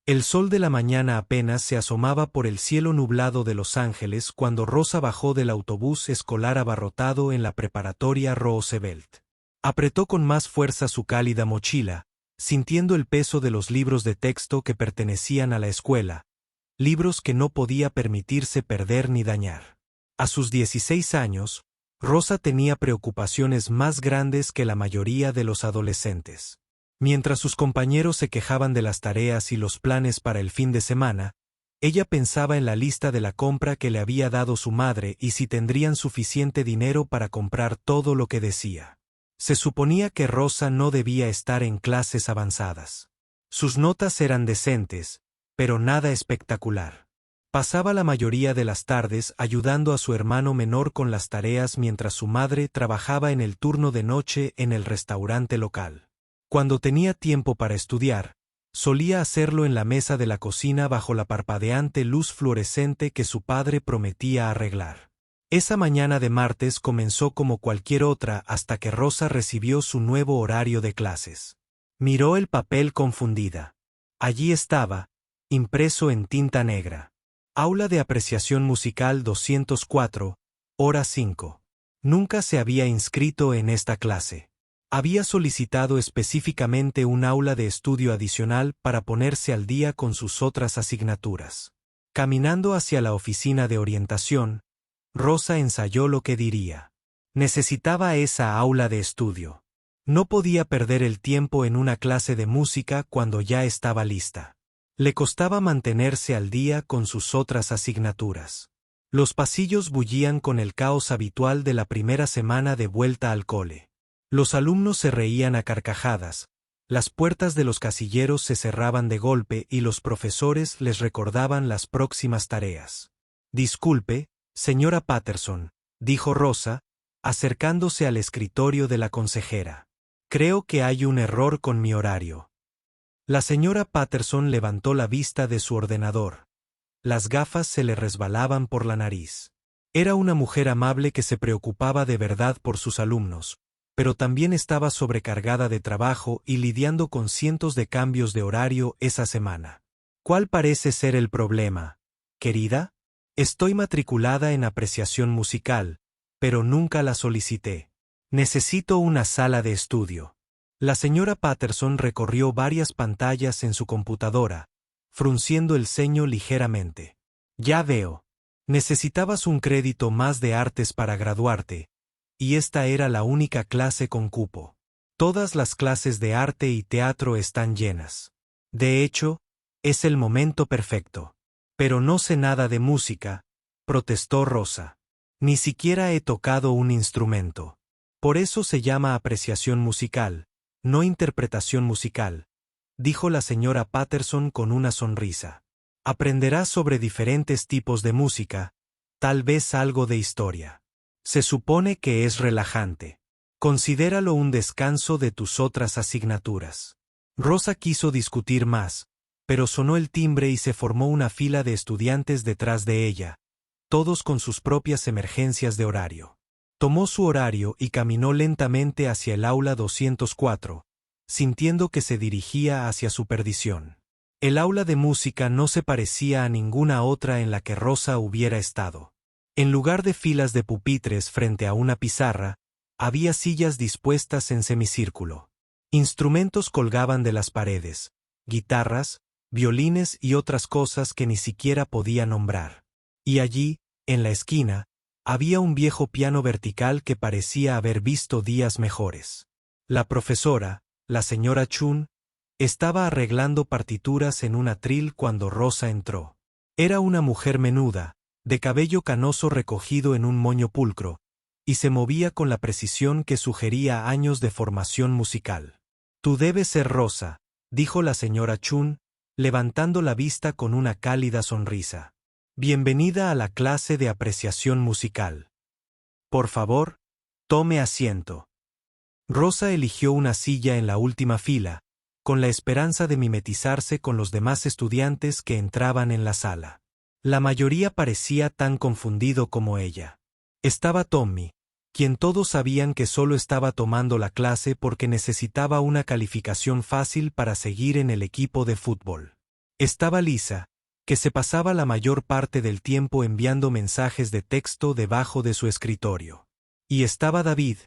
El sol de la mañana apenas se asomaba por el cielo nublado de Los Ángeles cuando Rosa bajó del autobús escolar abarrotado en la preparatoria Roosevelt. Apretó con más fuerza su cálida mochila, sintiendo el peso de los libros de texto que pertenecían a la escuela, libros que no podía permitirse perder ni dañar. A sus 16 años, Rosa tenía preocupaciones más grandes que la mayoría de los adolescentes. Mientras sus compañeros se quejaban de las tareas y los planes para el fin de semana, ella pensaba en la lista de la compra que le había dado su madre y si tendrían suficiente dinero para comprar todo lo que decía. Se suponía que Rosa no debía estar en clases avanzadas. Sus notas eran decentes, pero nada espectacular. Pasaba la mayoría de las tardes ayudando a su hermano menor con las tareas mientras su madre trabajaba en el turno de noche en el restaurante local. Cuando tenía tiempo para estudiar, solía hacerlo en la mesa de la cocina bajo la parpadeante luz fluorescente que su padre prometía arreglar. Esa mañana de martes comenzó como cualquier otra hasta que Rosa recibió su nuevo horario de clases. Miró el papel confundida. Allí estaba, impreso en tinta negra. Aula de apreciación musical 204, hora 5. Nunca se había inscrito en esta clase. Había solicitado específicamente un aula de estudio adicional para ponerse al día con sus otras asignaturas. Caminando hacia la oficina de orientación, Rosa ensayó lo que diría. Necesitaba esa aula de estudio. No podía perder el tiempo en una clase de música cuando ya estaba lista. Le costaba mantenerse al día con sus otras asignaturas. Los pasillos bullían con el caos habitual de la primera semana de vuelta al cole. Los alumnos se reían a carcajadas, las puertas de los casilleros se cerraban de golpe y los profesores les recordaban las próximas tareas. «Disculpe, señora Patterson», dijo Rosa, acercándose al escritorio de la consejera. «Creo que hay un error con mi horario». La señora Patterson levantó la vista de su ordenador. Las gafas se le resbalaban por la nariz. Era una mujer amable que se preocupaba de verdad por sus alumnos, pero también estaba sobrecargada de trabajo y lidiando con cientos de cambios de horario esa semana. ¿Cuál parece ser el problema, querida? Estoy matriculada en apreciación musical, pero nunca la solicité. Necesito una sala de estudio. La señora Patterson recorrió varias pantallas en su computadora, frunciendo el ceño ligeramente. Ya veo. Necesitabas un crédito más de artes para graduarte, y esta era la única clase con cupo. Todas las clases de arte y teatro están llenas. De hecho, es el momento perfecto. Pero no sé nada de música, protestó Rosa. Ni siquiera he tocado un instrumento. Por eso se llama apreciación musical, no interpretación musical, dijo la señora Patterson con una sonrisa. Aprenderás sobre diferentes tipos de música, tal vez algo de historia. Se supone que es relajante. Considéralo un descanso de tus otras asignaturas. Rosa quiso discutir más, pero sonó el timbre y se formó una fila de estudiantes detrás de ella, todos con sus propias emergencias de horario. Tomó su horario y caminó lentamente hacia el aula 204, sintiendo que se dirigía hacia su perdición. El aula de música no se parecía a ninguna otra en la que Rosa hubiera estado. En lugar de filas de pupitres frente a una pizarra, había sillas dispuestas en semicírculo. Instrumentos colgaban de las paredes, guitarras, violines y otras cosas que ni siquiera podía nombrar. Y allí, en la esquina, había un viejo piano vertical que parecía haber visto días mejores. La profesora, la señora Chun, estaba arreglando partituras en un atril cuando Rosa entró. Era una mujer menuda, de cabello canoso recogido en un moño pulcro, y se movía con la precisión que sugería años de formación musical. «Tú debes ser Rosa», dijo la señora Chun, levantando la vista con una cálida sonrisa. «Bienvenida a la clase de apreciación musical. Por favor, tome asiento». Rosa eligió una silla en la última fila, con la esperanza de mimetizarse con los demás estudiantes que entraban en la sala. La mayoría parecía tan confundido como ella. Estaba Tommy, quien todos sabían que solo estaba tomando la clase porque necesitaba una calificación fácil para seguir en el equipo de fútbol. Estaba Lisa, que se pasaba la mayor parte del tiempo enviando mensajes de texto debajo de su escritorio. Y estaba David,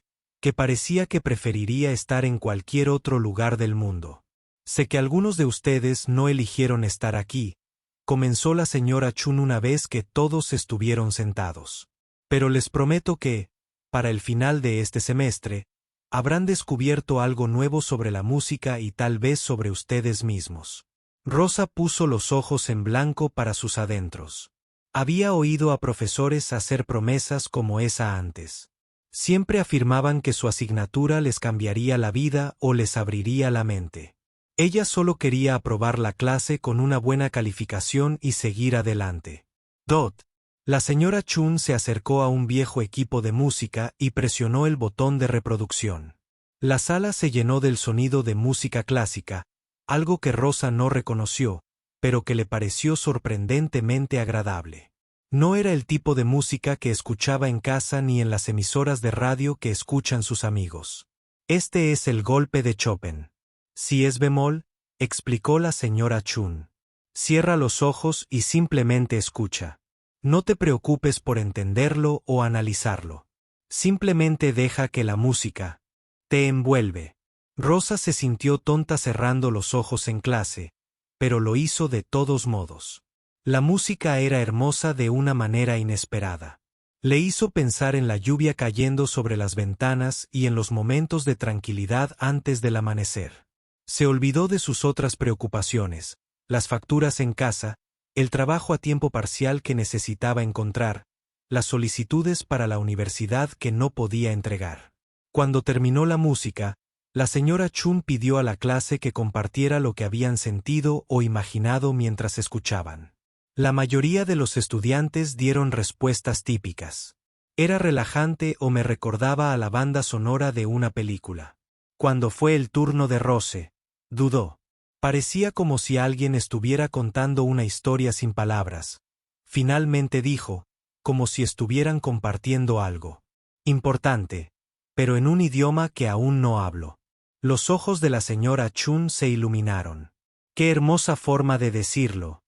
que parecía que preferiría estar en cualquier otro lugar del mundo. Sé que algunos de ustedes no eligieron estar aquí, comenzó la señora Chun una vez que todos estuvieron sentados. Pero les prometo que, para el final de este semestre, habrán descubierto algo nuevo sobre la música y tal vez sobre ustedes mismos. Rosa puso los ojos en blanco para sus adentros. Había oído a profesores hacer promesas como esa antes. Siempre afirmaban que su asignatura les cambiaría la vida o les abriría la mente. Ella solo quería aprobar la clase con una buena calificación y seguir adelante. Dot. La señora Chun se acercó a un viejo equipo de música y presionó el botón de reproducción. La sala se llenó del sonido de música clásica, algo que Rosa no reconoció, pero que le pareció sorprendentemente agradable. No era el tipo de música que escuchaba en casa ni en las emisoras de radio que escuchan sus amigos. Este es el golpe de Chopin. Si es bemol, explicó la señora Chun. Cierra los ojos y simplemente escucha. No te preocupes por entenderlo o analizarlo. Simplemente deja que la música te envuelve. Rosa se sintió tonta cerrando los ojos en clase, pero lo hizo de todos modos. La música era hermosa de una manera inesperada. Le hizo pensar en la lluvia cayendo sobre las ventanas y en los momentos de tranquilidad antes del amanecer. Se olvidó de sus otras preocupaciones, las facturas en casa, el trabajo a tiempo parcial que necesitaba encontrar, las solicitudes para la universidad que no podía entregar. Cuando terminó la música, la señora Chun pidió a la clase que compartiera lo que habían sentido o imaginado mientras escuchaban. La mayoría de los estudiantes dieron respuestas típicas. Era relajante o me recordaba a la banda sonora de una película. Cuando fue el turno de Rose, dudó. Parecía como si alguien estuviera contando una historia sin palabras. Finalmente dijo, como si estuvieran compartiendo algo importante, pero en un idioma que aún no hablo. Los ojos de la señora Chun se iluminaron. Qué hermosa forma de decirlo,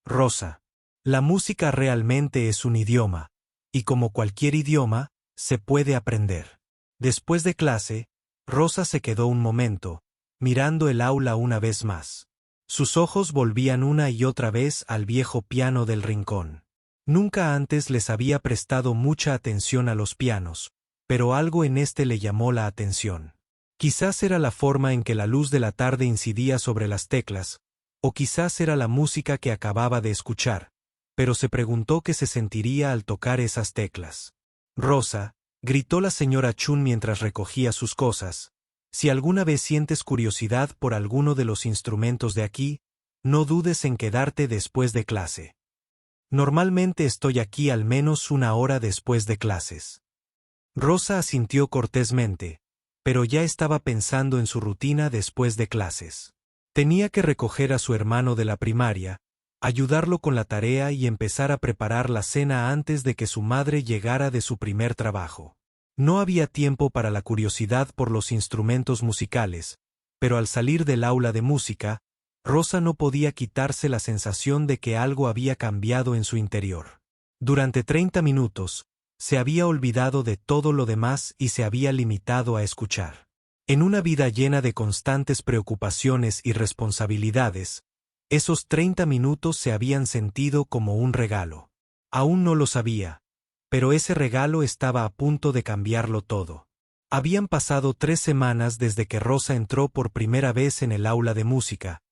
Rosa. La música realmente es un idioma, y como cualquier idioma, se puede aprender. Después de clase, Rosa se quedó un momento, mirando el aula una vez más. Sus ojos volvían una y otra vez al viejo piano del rincón. Nunca antes les había prestado mucha atención a los pianos, pero algo en este le llamó la atención. Quizás era la forma en que la luz de la tarde incidía sobre las teclas, o quizás era la música que acababa de escuchar, pero se preguntó qué se sentiría al tocar esas teclas. Rosa, gritó la señora Chun mientras recogía sus cosas, si alguna vez sientes curiosidad por alguno de los instrumentos de aquí, no dudes en quedarte después de clase. Normalmente estoy aquí al menos una hora después de clases. Rosa asintió cortésmente, pero ya estaba pensando en su rutina después de clases. Tenía que recoger a su hermano de la primaria, ayudarlo con la tarea y empezar a preparar la cena antes de que su madre llegara de su primer trabajo. No había tiempo para la curiosidad por los instrumentos musicales, pero al salir del aula de música, Rosa no podía quitarse la sensación de que algo había cambiado en su interior. Durante 30 minutos, se había olvidado de todo lo demás y se había limitado a escuchar. En una vida llena de constantes preocupaciones y responsabilidades, esos 30 minutos se habían sentido como un regalo. Aún no lo sabía, pero ese regalo estaba a punto de cambiarlo todo. Habían pasado 3 semanas desde que Rosa entró por primera vez en el aula de música,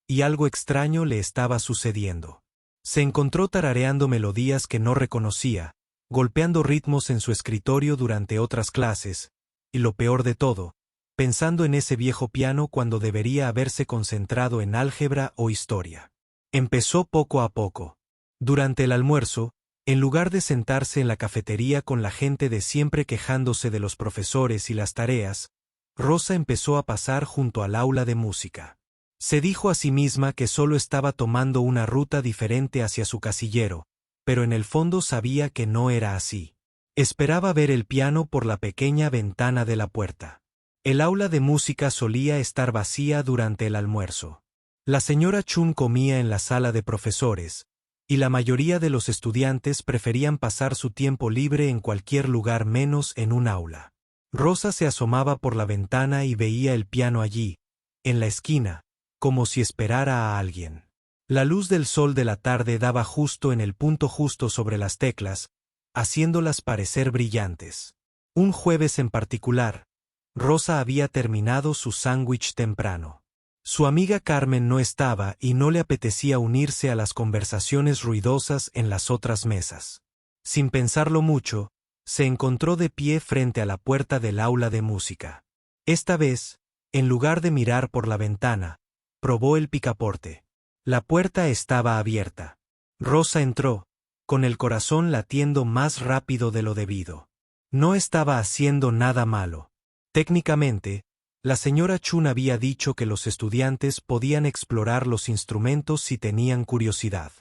y algo extraño le estaba sucediendo. Se encontró tarareando melodías que no reconocía, golpeando ritmos en su escritorio durante otras clases, y lo peor de todo, pensando en ese viejo piano cuando debería haberse concentrado en álgebra o historia. Empezó poco a poco. Durante el almuerzo, en lugar de sentarse en la cafetería con la gente de siempre quejándose de los profesores y las tareas, Rosa empezó a pasar junto al aula de música. Se dijo a sí misma que solo estaba tomando una ruta diferente hacia su casillero, pero en el fondo sabía que no era así. Esperaba ver el piano por la pequeña ventana de la puerta. El aula de música solía estar vacía durante el almuerzo. La señora Chun comía en la sala de profesores, y la mayoría de los estudiantes preferían pasar su tiempo libre en cualquier lugar menos en un aula. Rosa se asomaba por la ventana y veía el piano allí, en la esquina, como si esperara a alguien. La luz del sol de la tarde daba justo en el punto justo sobre las teclas, haciéndolas parecer brillantes. Un jueves en particular, Rosa había terminado su sándwich temprano. Su amiga Carmen no estaba y no le apetecía unirse a las conversaciones ruidosas en las otras mesas. Sin pensarlo mucho, se encontró de pie frente a la puerta del aula de música. Esta vez, en lugar de mirar por la ventana, probó el picaporte. La puerta estaba abierta. Rosa entró, con el corazón latiendo más rápido de lo debido. No estaba haciendo nada malo. Técnicamente, la señora Chun había dicho que los estudiantes podían explorar los instrumentos si tenían curiosidad.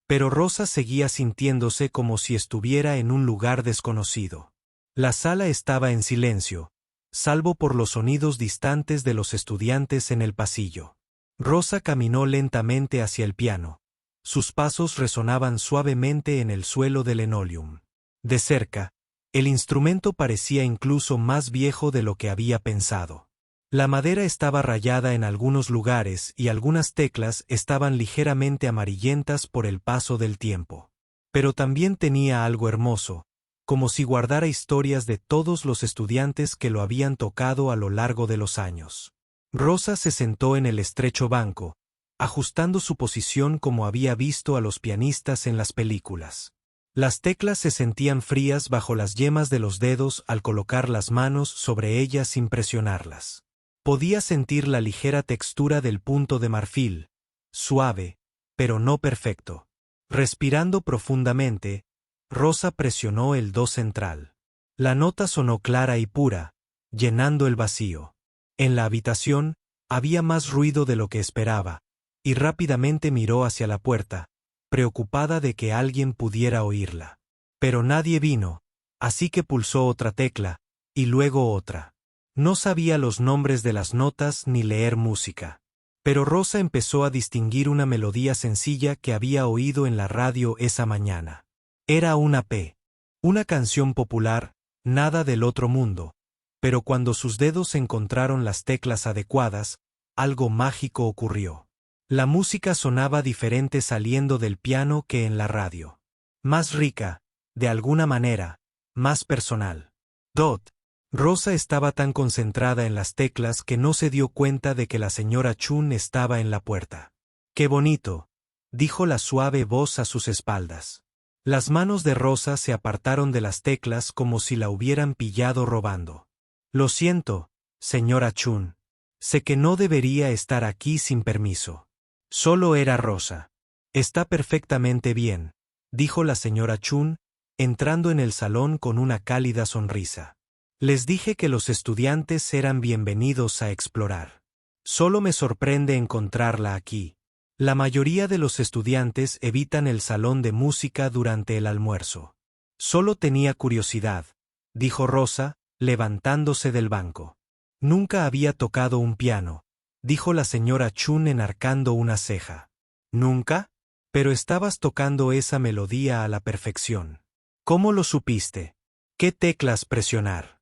Pero Rosa seguía sintiéndose como si estuviera en un lugar desconocido. La sala estaba en silencio, salvo por los sonidos distantes de los estudiantes en el pasillo. Rosa caminó lentamente hacia el piano. Sus pasos resonaban suavemente en el suelo de linoleum. De cerca, el instrumento parecía incluso más viejo de lo que había pensado. La madera estaba rayada en algunos lugares y algunas teclas estaban ligeramente amarillentas por el paso del tiempo. Pero también tenía algo hermoso, como si guardara historias de todos los estudiantes que lo habían tocado a lo largo de los años. Rosa se sentó en el estrecho banco, ajustando su posición como había visto a los pianistas en las películas. Las teclas se sentían frías bajo las yemas de los dedos al colocar las manos sobre ellas sin presionarlas. Podía sentir la ligera textura del punto de marfil, suave, pero no perfecto. Respirando profundamente, Rosa presionó el do central. La nota sonó clara y pura, llenando el vacío. En la habitación, había más ruido de lo que esperaba, y rápidamente miró hacia la puerta, preocupada de que alguien pudiera oírla. Pero nadie vino, así que pulsó otra tecla, y luego otra. No sabía los nombres de las notas ni leer música. Pero Rosa empezó a distinguir una melodía sencilla que había oído en la radio esa mañana. Era una P. Una canción popular, nada del otro mundo. Pero cuando sus dedos encontraron las teclas adecuadas, algo mágico ocurrió. La música sonaba diferente saliendo del piano que en la radio. Más rica, de alguna manera, más personal. Dot. Rosa estaba tan concentrada en las teclas que no se dio cuenta de que la señora Chun estaba en la puerta. «¡Qué bonito!», dijo la suave voz a sus espaldas. Las manos de Rosa se apartaron de las teclas como si la hubieran pillado robando. «Lo siento, señora Chun. Sé que no debería estar aquí sin permiso». Solo era Rosa. «Está perfectamente bien», dijo la señora Chun, entrando en el salón con una cálida sonrisa. «Les dije que los estudiantes eran bienvenidos a explorar. Solo me sorprende encontrarla aquí. La mayoría de los estudiantes evitan el salón de música durante el almuerzo». «Solo tenía curiosidad», dijo Rosa, levantándose del banco. «Nunca había tocado un piano», dijo la señora Chun enarcando una ceja. «¿Nunca? Pero estabas tocando esa melodía a la perfección. ¿Cómo lo supiste? ¿Qué teclas presionar?»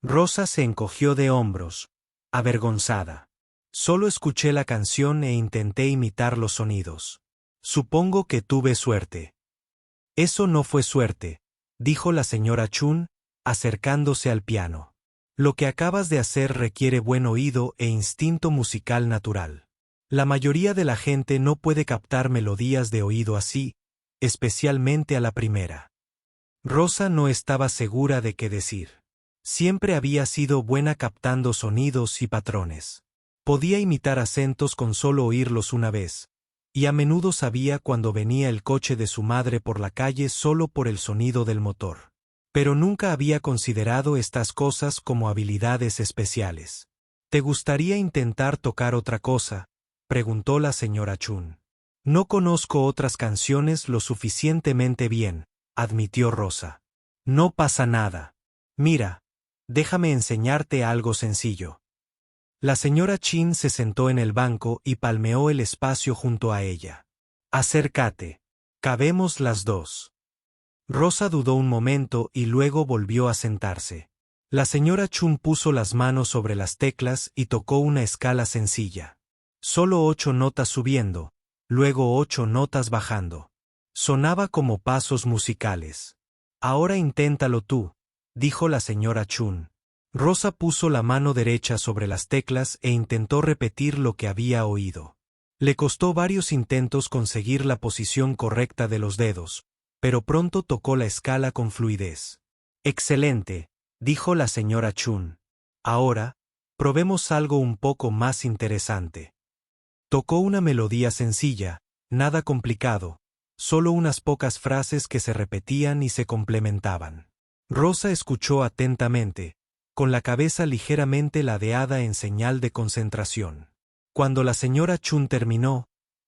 Rosa se encogió de hombros, avergonzada. «Solo escuché la canción e intenté imitar los sonidos. Supongo que tuve suerte». «Eso no fue suerte», dijo la señora Chun, acercándose al piano. «Lo que acabas de hacer requiere buen oído e instinto musical natural. La mayoría de la gente no puede captar melodías de oído así, especialmente a la primera». Rosa no estaba segura de qué decir. Siempre había sido buena captando sonidos y patrones. Podía imitar acentos con solo oírlos una vez, y a menudo sabía cuando venía el coche de su madre por la calle solo por el sonido del motor. Pero nunca había considerado estas cosas como habilidades especiales. «¿Te gustaría intentar tocar otra cosa?», preguntó la señora Chun. «No conozco otras canciones lo suficientemente bien», admitió Rosa. «No pasa nada. Mira, déjame enseñarte algo sencillo». La señora Chin se sentó en el banco y palmeó el espacio junto a ella. Acércate. Cabemos las dos. Rosa dudó un momento y luego volvió a sentarse. La señora Chun puso las manos sobre las teclas y tocó una escala sencilla. Solo 8 notas subiendo, luego 8 notas bajando. Sonaba como pasos musicales. Ahora inténtalo tú, dijo la señora Chun. Rosa puso la mano derecha sobre las teclas e intentó repetir lo que había oído. Le costó varios intentos conseguir la posición correcta de los dedos, pero pronto tocó la escala con fluidez. Excelente, dijo la señora Chun. Ahora, probemos algo un poco más interesante. Tocó una melodía sencilla, nada complicado, solo unas pocas frases que se repetían y se complementaban. Rosa escuchó atentamente, con la cabeza ligeramente ladeada en señal de concentración. Cuando la señora Chun terminó,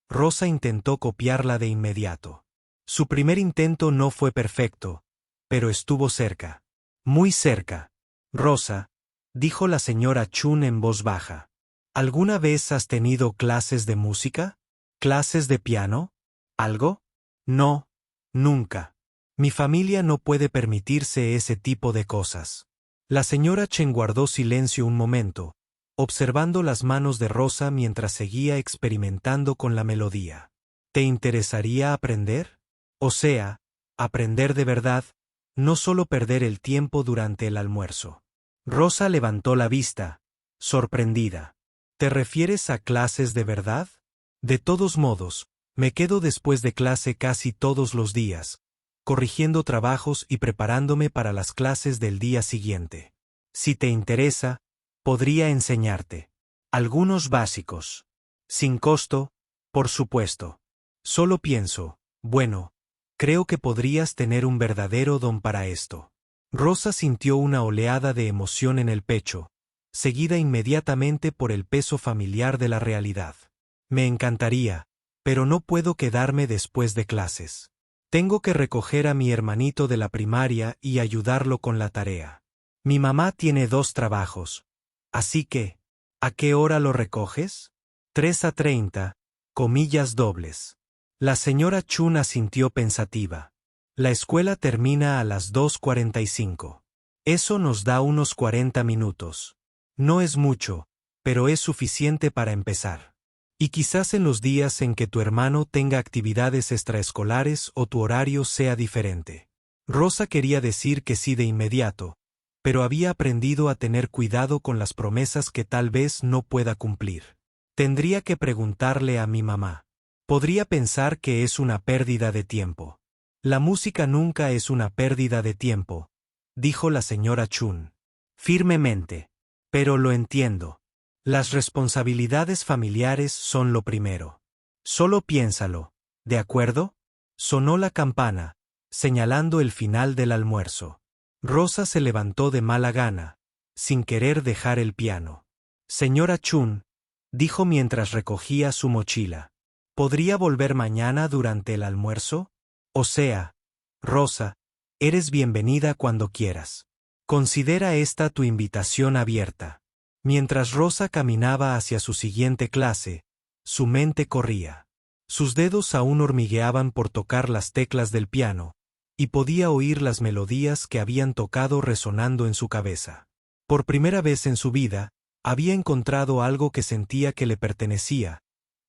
Rosa intentó copiarla de inmediato. Su primer intento no fue perfecto, pero estuvo cerca. Muy cerca. Rosa, dijo la señora Chun en voz baja. ¿Alguna vez has tenido clases de música? ¿Clases de piano? ¿Algo? No, nunca. Mi familia no puede permitirse ese tipo de cosas. La señora Chen guardó silencio un momento, observando las manos de Rosa mientras seguía experimentando con la melodía. ¿Te interesaría aprender? O sea, aprender de verdad, no solo perder el tiempo durante el almuerzo. Rosa levantó la vista, sorprendida. ¿Te refieres a clases de verdad? De todos modos, me quedo después de clase casi todos los días, corrigiendo trabajos y preparándome para las clases del día siguiente. Si te interesa, podría enseñarte. Algunos básicos. Sin costo, por supuesto. Solo pienso, bueno, creo que podrías tener un verdadero don para esto. Rosa sintió una oleada de emoción en el pecho, seguida inmediatamente por el peso familiar de la realidad. Me encantaría, pero no puedo quedarme después de clases. Tengo que recoger a mi hermanito de la primaria y ayudarlo con la tarea. Mi mamá tiene 2 trabajos. Así que, ¿a qué hora lo recoges? 3:30, comillas dobles. La señora Chun asintió pensativa. La escuela termina a las 2:45. Eso nos da unos 40 minutos. No es mucho, pero es suficiente para empezar. Y quizás en los días en que tu hermano tenga actividades extraescolares o tu horario sea diferente. Rosa quería decir que sí de inmediato, pero había aprendido a tener cuidado con las promesas que tal vez no pueda cumplir. Tendría que preguntarle a mi mamá. Podría pensar que es una pérdida de tiempo. La música nunca es una pérdida de tiempo, dijo la señora Chun. Firmemente. Pero lo entiendo. Las responsabilidades familiares son lo primero. Solo piénsalo, ¿de acuerdo? Sonó la campana, señalando el final del almuerzo. Rosa se levantó de mala gana, sin querer dejar el piano. Señora Chun, dijo mientras recogía su mochila. ¿Podría volver mañana durante el almuerzo? O sea, Rosa, eres bienvenida cuando quieras. Considera esta tu invitación abierta. Mientras Rosa caminaba hacia su siguiente clase, su mente corría. Sus dedos aún hormigueaban por tocar las teclas del piano, y podía oír las melodías que habían tocado resonando en su cabeza. Por primera vez en su vida, había encontrado algo que sentía que le pertenecía,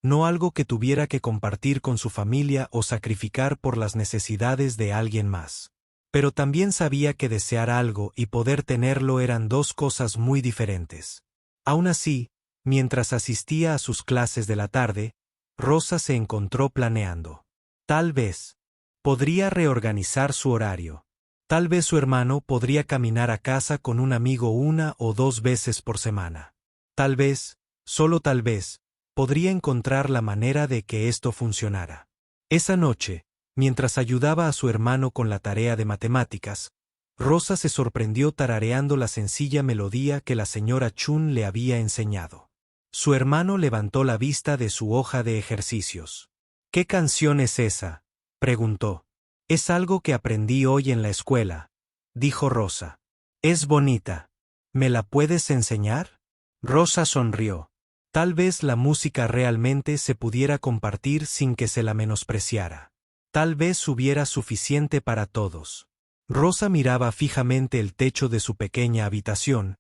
no algo que tuviera que compartir con su familia o sacrificar por las necesidades de alguien más. Pero también sabía que desear algo y poder tenerlo eran 2 cosas muy diferentes. Aún así, mientras asistía a sus clases de la tarde, Rosa se encontró planeando. Tal vez podría reorganizar su horario. Tal vez su hermano podría caminar a casa con un amigo 1 o 2 veces por semana. Tal vez, solo tal vez, podría encontrar la manera de que esto funcionara. Esa noche, mientras ayudaba a su hermano con la tarea de matemáticas, Rosa se sorprendió tarareando la sencilla melodía que la señora Chun le había enseñado. Su hermano levantó la vista de su hoja de ejercicios. ¿Qué canción es esa?, preguntó. Es algo que aprendí hoy en la escuela, dijo Rosa. Es bonita. ¿Me la puedes enseñar? Rosa sonrió. Tal vez la música realmente se pudiera compartir sin que se la menospreciara. Tal vez hubiera suficiente para todos. Rosa miraba fijamente el techo de su pequeña habitación,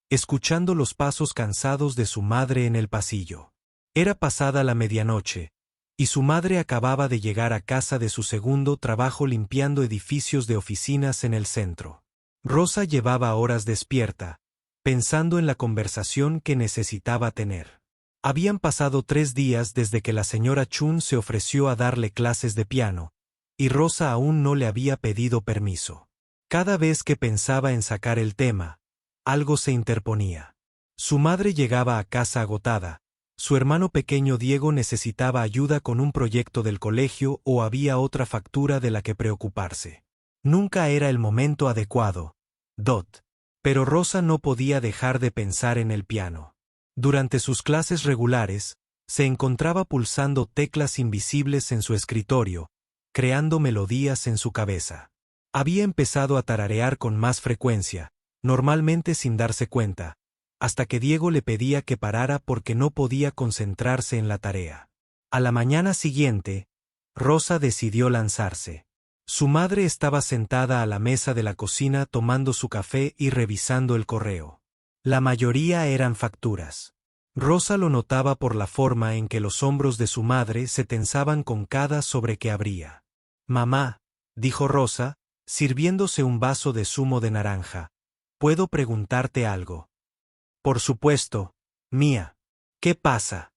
escuchando los pasos cansados de su madre en el pasillo. Era pasada la medianoche, y su madre acababa de llegar a casa de su segundo trabajo limpiando edificios de oficinas en el centro. Rosa llevaba horas despierta, pensando en la conversación que necesitaba tener. Habían pasado 3 días desde que la señora Chun se ofreció a darle clases de piano, y Rosa aún no le había pedido permiso. Cada vez que pensaba en sacar el tema, algo se interponía. Su madre llegaba a casa agotada, su hermano pequeño Diego necesitaba ayuda con un proyecto del colegio o había otra factura de la que preocuparse. Nunca era el momento adecuado. Pero Rosa no podía dejar de pensar en el piano. Durante sus clases regulares, se encontraba pulsando teclas invisibles en su escritorio, creando melodías en su cabeza. Había empezado a tararear con más frecuencia, normalmente sin darse cuenta, hasta que Diego le pedía que parara porque no podía concentrarse en la tarea. A la mañana siguiente, Rosa decidió lanzarse. Su madre estaba sentada a la mesa de la cocina tomando su café y revisando el correo. La mayoría eran facturas. Rosa lo notaba por la forma en que los hombros de su madre se tensaban con cada sobre que abría. «Mamá», dijo Rosa, sirviéndose un vaso de zumo de naranja, «¿puedo preguntarte algo?» «Por supuesto, Mía. ¿Qué pasa?»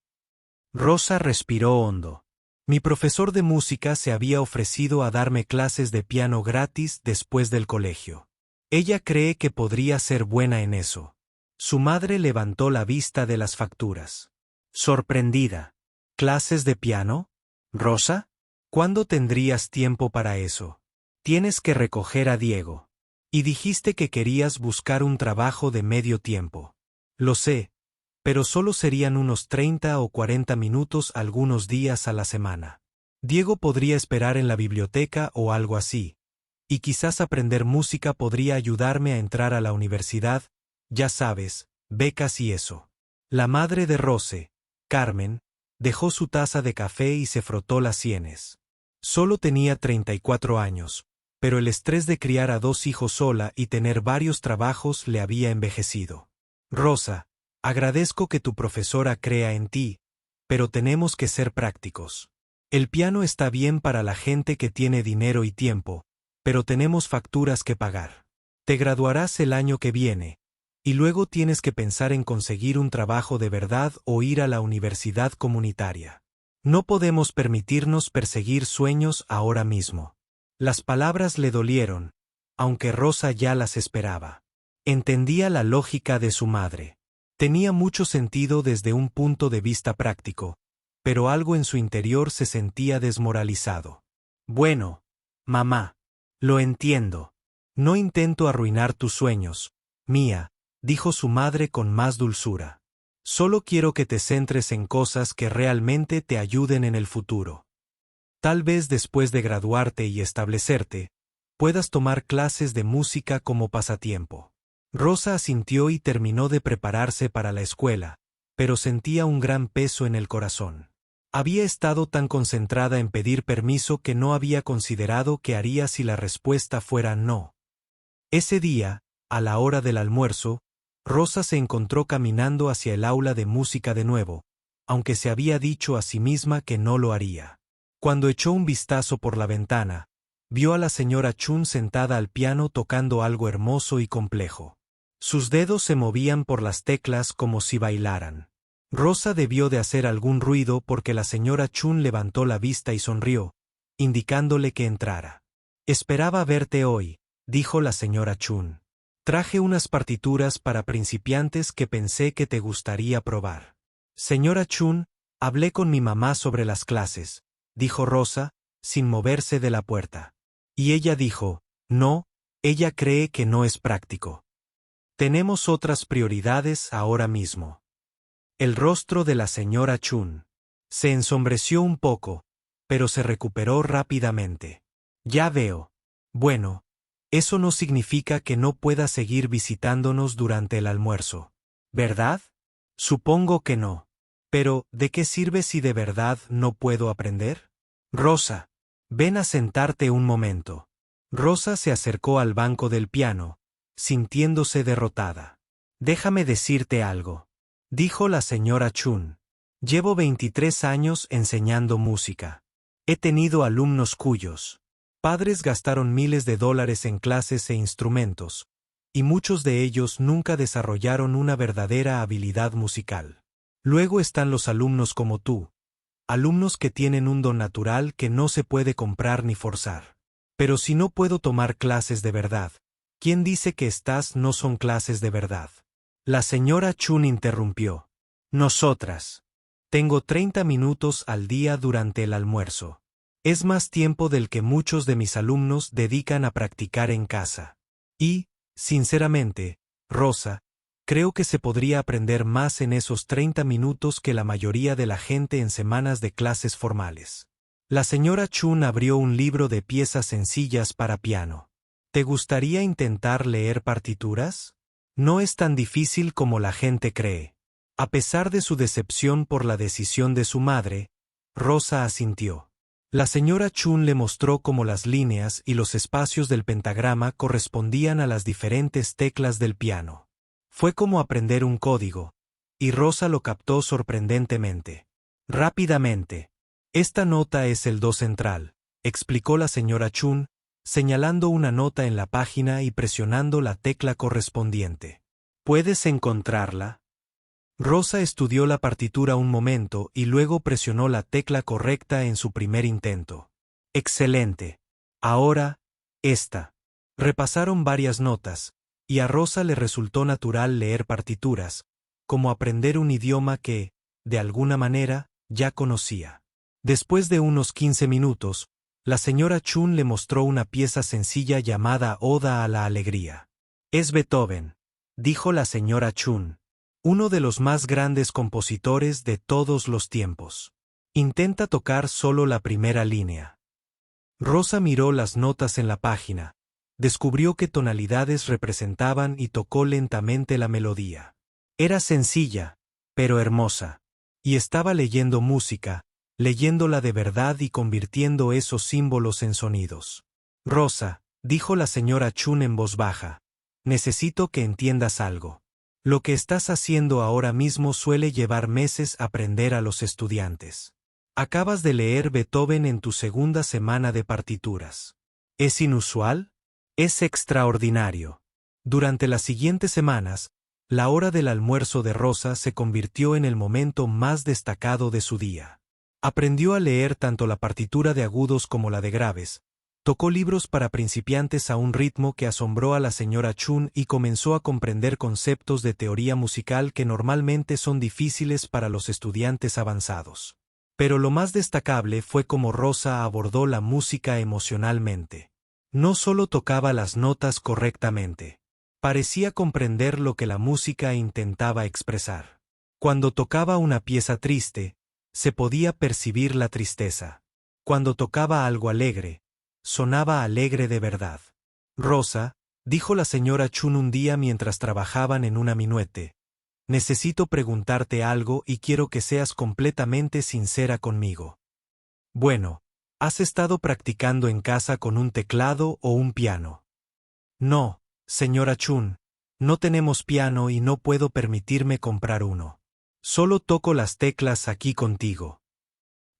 Rosa respiró hondo. Mi profesor de música se había ofrecido a darme clases de piano gratis después del colegio. Ella cree que podría ser buena en eso. Su madre levantó la vista de las facturas. Sorprendida. ¿Clases de piano? ¿Rosa? ¿Cuándo tendrías tiempo para eso? Tienes que recoger a Diego. Y dijiste que querías buscar un trabajo de medio tiempo. Lo sé, pero solo serían unos 30 o 40 minutos algunos días a la semana. Diego podría esperar en la biblioteca o algo así, y quizás aprender música podría ayudarme a entrar a la universidad, ya sabes, becas y eso. La madre de Rose, Carmen, dejó su taza de café y se frotó las sienes. Solo tenía 34 años, pero el estrés de criar a 2 hijos sola y tener varios trabajos le había envejecido. Rosa, agradezco que tu profesora crea en ti, pero tenemos que ser prácticos. El piano está bien para la gente que tiene dinero y tiempo, pero tenemos facturas que pagar. Te graduarás el año que viene, y luego tienes que pensar en conseguir un trabajo de verdad o ir a la universidad comunitaria. No podemos permitirnos perseguir sueños ahora mismo. Las palabras le dolieron, aunque Rosa ya las esperaba. Entendía la lógica de su madre. Tenía mucho sentido desde un punto de vista práctico, pero algo en su interior se sentía desmoralizado. Bueno, mamá, lo entiendo. No intento arruinar tus sueños, Mía, dijo su madre con más dulzura. Solo quiero que te centres en cosas que realmente te ayuden en el futuro. Tal vez después de graduarte y establecerte, puedas tomar clases de música como pasatiempo. Rosa asintió y terminó de prepararse para la escuela, pero sentía un gran peso en el corazón. Había estado tan concentrada en pedir permiso que no había considerado qué haría si la respuesta fuera no. Ese día, a la hora del almuerzo, Rosa se encontró caminando hacia el aula de música de nuevo, aunque se había dicho a sí misma que no lo haría. Cuando echó un vistazo por la ventana, vio a la señora Chun sentada al piano tocando algo hermoso y complejo. Sus dedos se movían por las teclas como si bailaran. Rosa debió de hacer algún ruido porque la señora Chun levantó la vista y sonrió, indicándole que entrara. «Esperaba verte hoy», dijo la señora Chun. «Traje unas partituras para principiantes que pensé que te gustaría probar». «Señora Chun, hablé con mi mamá sobre las clases», dijo Rosa, sin moverse de la puerta. Y ella dijo, «No, ella cree que no es práctico. Tenemos otras prioridades ahora mismo». El rostro de la señora Chun se ensombreció un poco, pero se recuperó rápidamente. «Ya veo. Bueno, eso no significa que no pueda seguir visitándonos durante el almuerzo, ¿verdad?» Supongo que no. Pero, ¿de qué sirve si de verdad no puedo aprender? Rosa, ven a sentarte un momento. Rosa se acercó al banco del piano, sintiéndose derrotada. Déjame decirte algo, dijo la señora Chun. Llevo 23 años enseñando música. He tenido alumnos cuyos padres gastaron miles de dólares en clases e instrumentos, y muchos de ellos nunca desarrollaron una verdadera habilidad musical. Luego están los alumnos como tú, alumnos que tienen un don natural que no se puede comprar ni forzar. Pero si no puedo tomar clases de verdad, ¿quién dice que estas no son clases de verdad? La señora Chun interrumpió. Nosotras. Tengo 30 minutos al día durante el almuerzo. Es más tiempo del que muchos de mis alumnos dedican a practicar en casa. Y, sinceramente, Rosa, creo que se podría aprender más en esos 30 minutos que la mayoría de la gente en semanas de clases formales. La señora Chun abrió un libro de piezas sencillas para piano. ¿Te gustaría intentar leer partituras? No es tan difícil como la gente cree. A pesar de su decepción por la decisión de su madre, Rosa asintió. La señora Chun le mostró cómo las líneas y los espacios del pentagrama correspondían a las diferentes teclas del piano. Fue como aprender un código, y Rosa lo captó sorprendentemente. Rápidamente. Esta nota es el do central, explicó la señora Chun, señalando una nota en la página y presionando la tecla correspondiente. ¿Puedes encontrarla? Rosa estudió la partitura un momento y luego presionó la tecla correcta en su primer intento. Excelente. Ahora, esta. Repasaron varias notas, y a Rosa le resultó natural leer partituras, como aprender un idioma que, de alguna manera, ya conocía. Después de unos 15 minutos, la señora Chun le mostró una pieza sencilla llamada Oda a la Alegría. Es Beethoven, dijo la señora Chun. Uno de los más grandes compositores de todos los tiempos. Intenta tocar solo la primera línea. Rosa miró las notas en la página, descubrió qué tonalidades representaban y tocó lentamente la melodía. Era sencilla, pero hermosa. Y estaba leyendo música, leyéndola de verdad y convirtiendo esos símbolos en sonidos. Rosa, dijo la señora Chun en voz baja, necesito que entiendas algo. Lo que estás haciendo ahora mismo suele llevar meses aprender a los estudiantes. Acabas de leer Beethoven en tu segunda semana de partituras. ¿Es inusual? Es extraordinario. Durante las siguientes semanas, la hora del almuerzo de Rosa se convirtió en el momento más destacado de su día. Aprendió a leer tanto la partitura de agudos como la de graves. Tocó libros para principiantes a un ritmo que asombró a la señora Chun y comenzó a comprender conceptos de teoría musical que normalmente son difíciles para los estudiantes avanzados. Pero lo más destacable fue cómo Rosa abordó la música emocionalmente. No solo tocaba las notas correctamente. Parecía comprender lo que la música intentaba expresar. Cuando tocaba una pieza triste, se podía percibir la tristeza. Cuando tocaba algo alegre, sonaba alegre de verdad. Rosa, dijo la señora Chun un día mientras trabajaban en una minuete, necesito preguntarte algo y quiero que seas completamente sincera conmigo. Bueno, ¿has estado practicando en casa con un teclado o un piano? No, señora Chun, no tenemos piano y no puedo permitirme comprar uno. Solo toco las teclas aquí contigo.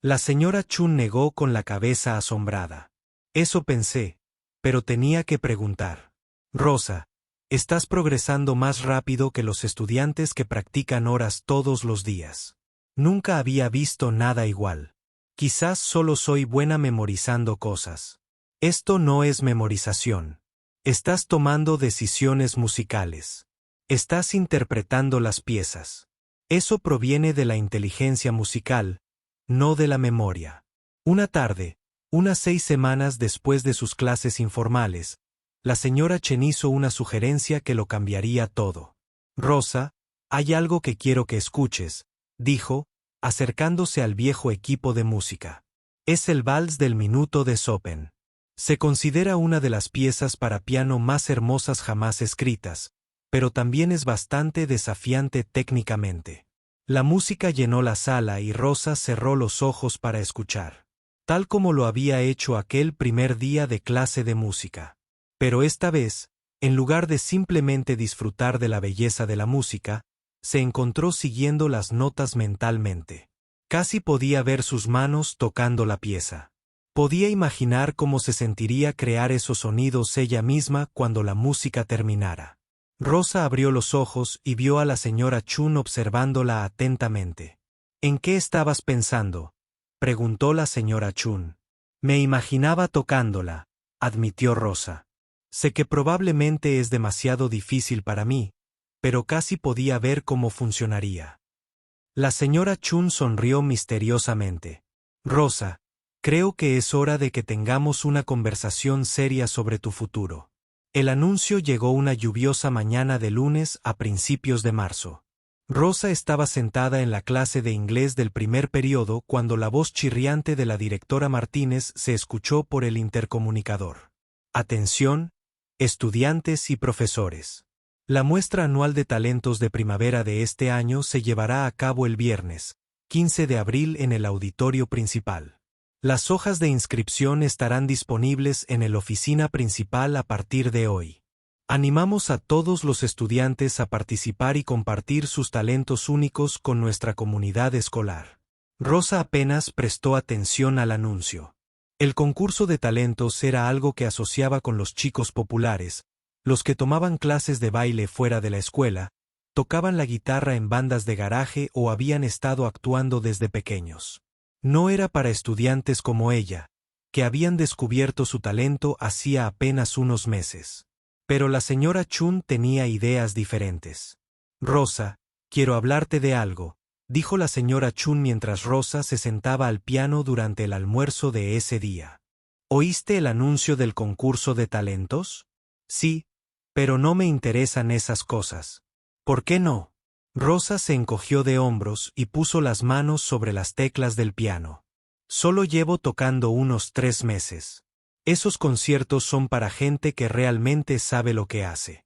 La señora Chun negó con la cabeza asombrada. Eso pensé, pero tenía que preguntar. Rosa, estás progresando más rápido que los estudiantes que practican horas todos los días. Nunca había visto nada igual. Quizás solo soy buena memorizando cosas. Esto no es memorización. Estás tomando decisiones musicales. Estás interpretando las piezas. Eso proviene de la inteligencia musical, no de la memoria. Una tarde, unas 6 semanas después de sus clases informales, la señora Chen hizo una sugerencia que lo cambiaría todo. Rosa, hay algo que quiero que escuches, dijo, acercándose al viejo equipo de música. Es el vals del minuto de Chopin. Se considera una de las piezas para piano más hermosas jamás escritas, pero también es bastante desafiante técnicamente. La música llenó la sala y Rosa cerró los ojos para escuchar, tal como lo había hecho aquel primer día de clase de música. Pero esta vez, en lugar de simplemente disfrutar de la belleza de la música, se encontró siguiendo las notas mentalmente. Casi podía ver sus manos tocando la pieza. Podía imaginar cómo se sentiría crear esos sonidos ella misma cuando la música terminara. Rosa abrió los ojos y vio a la señora Chun observándola atentamente. ¿En qué estabas pensando?, preguntó la señora Chun. Me imaginaba tocándola, admitió Rosa. Sé que probablemente es demasiado difícil para mí, pero casi podía ver cómo funcionaría. La señora Chun sonrió misteriosamente. Rosa, creo que es hora de que tengamos una conversación seria sobre tu futuro. El anuncio llegó una lluviosa mañana de lunes a principios de marzo. Rosa estaba sentada en la clase de inglés del primer periodo cuando la voz chirriante de la directora Martínez se escuchó por el intercomunicador. Atención, estudiantes y profesores. La muestra anual de talentos de primavera de este año se llevará a cabo el viernes, 15 de abril en el auditorio principal. Las hojas de inscripción estarán disponibles en la oficina principal a partir de hoy. Animamos a todos los estudiantes a participar y compartir sus talentos únicos con nuestra comunidad escolar. Rosa apenas prestó atención al anuncio. El concurso de talentos era algo que asociaba con los chicos populares, los que tomaban clases de baile fuera de la escuela, tocaban la guitarra en bandas de garaje o habían estado actuando desde pequeños. No era para estudiantes como ella, que habían descubierto su talento hacía apenas unos meses. Pero la señora Chun tenía ideas diferentes. Rosa, quiero hablarte de algo, dijo la señora Chun mientras Rosa se sentaba al piano durante el almuerzo de ese día. ¿Oíste el anuncio del concurso de talentos? Sí, pero no me interesan esas cosas. ¿Por qué no? Rosa se encogió de hombros y puso las manos sobre las teclas del piano. Solo llevo tocando unos 3 meses. Esos conciertos son para gente que realmente sabe lo que hace.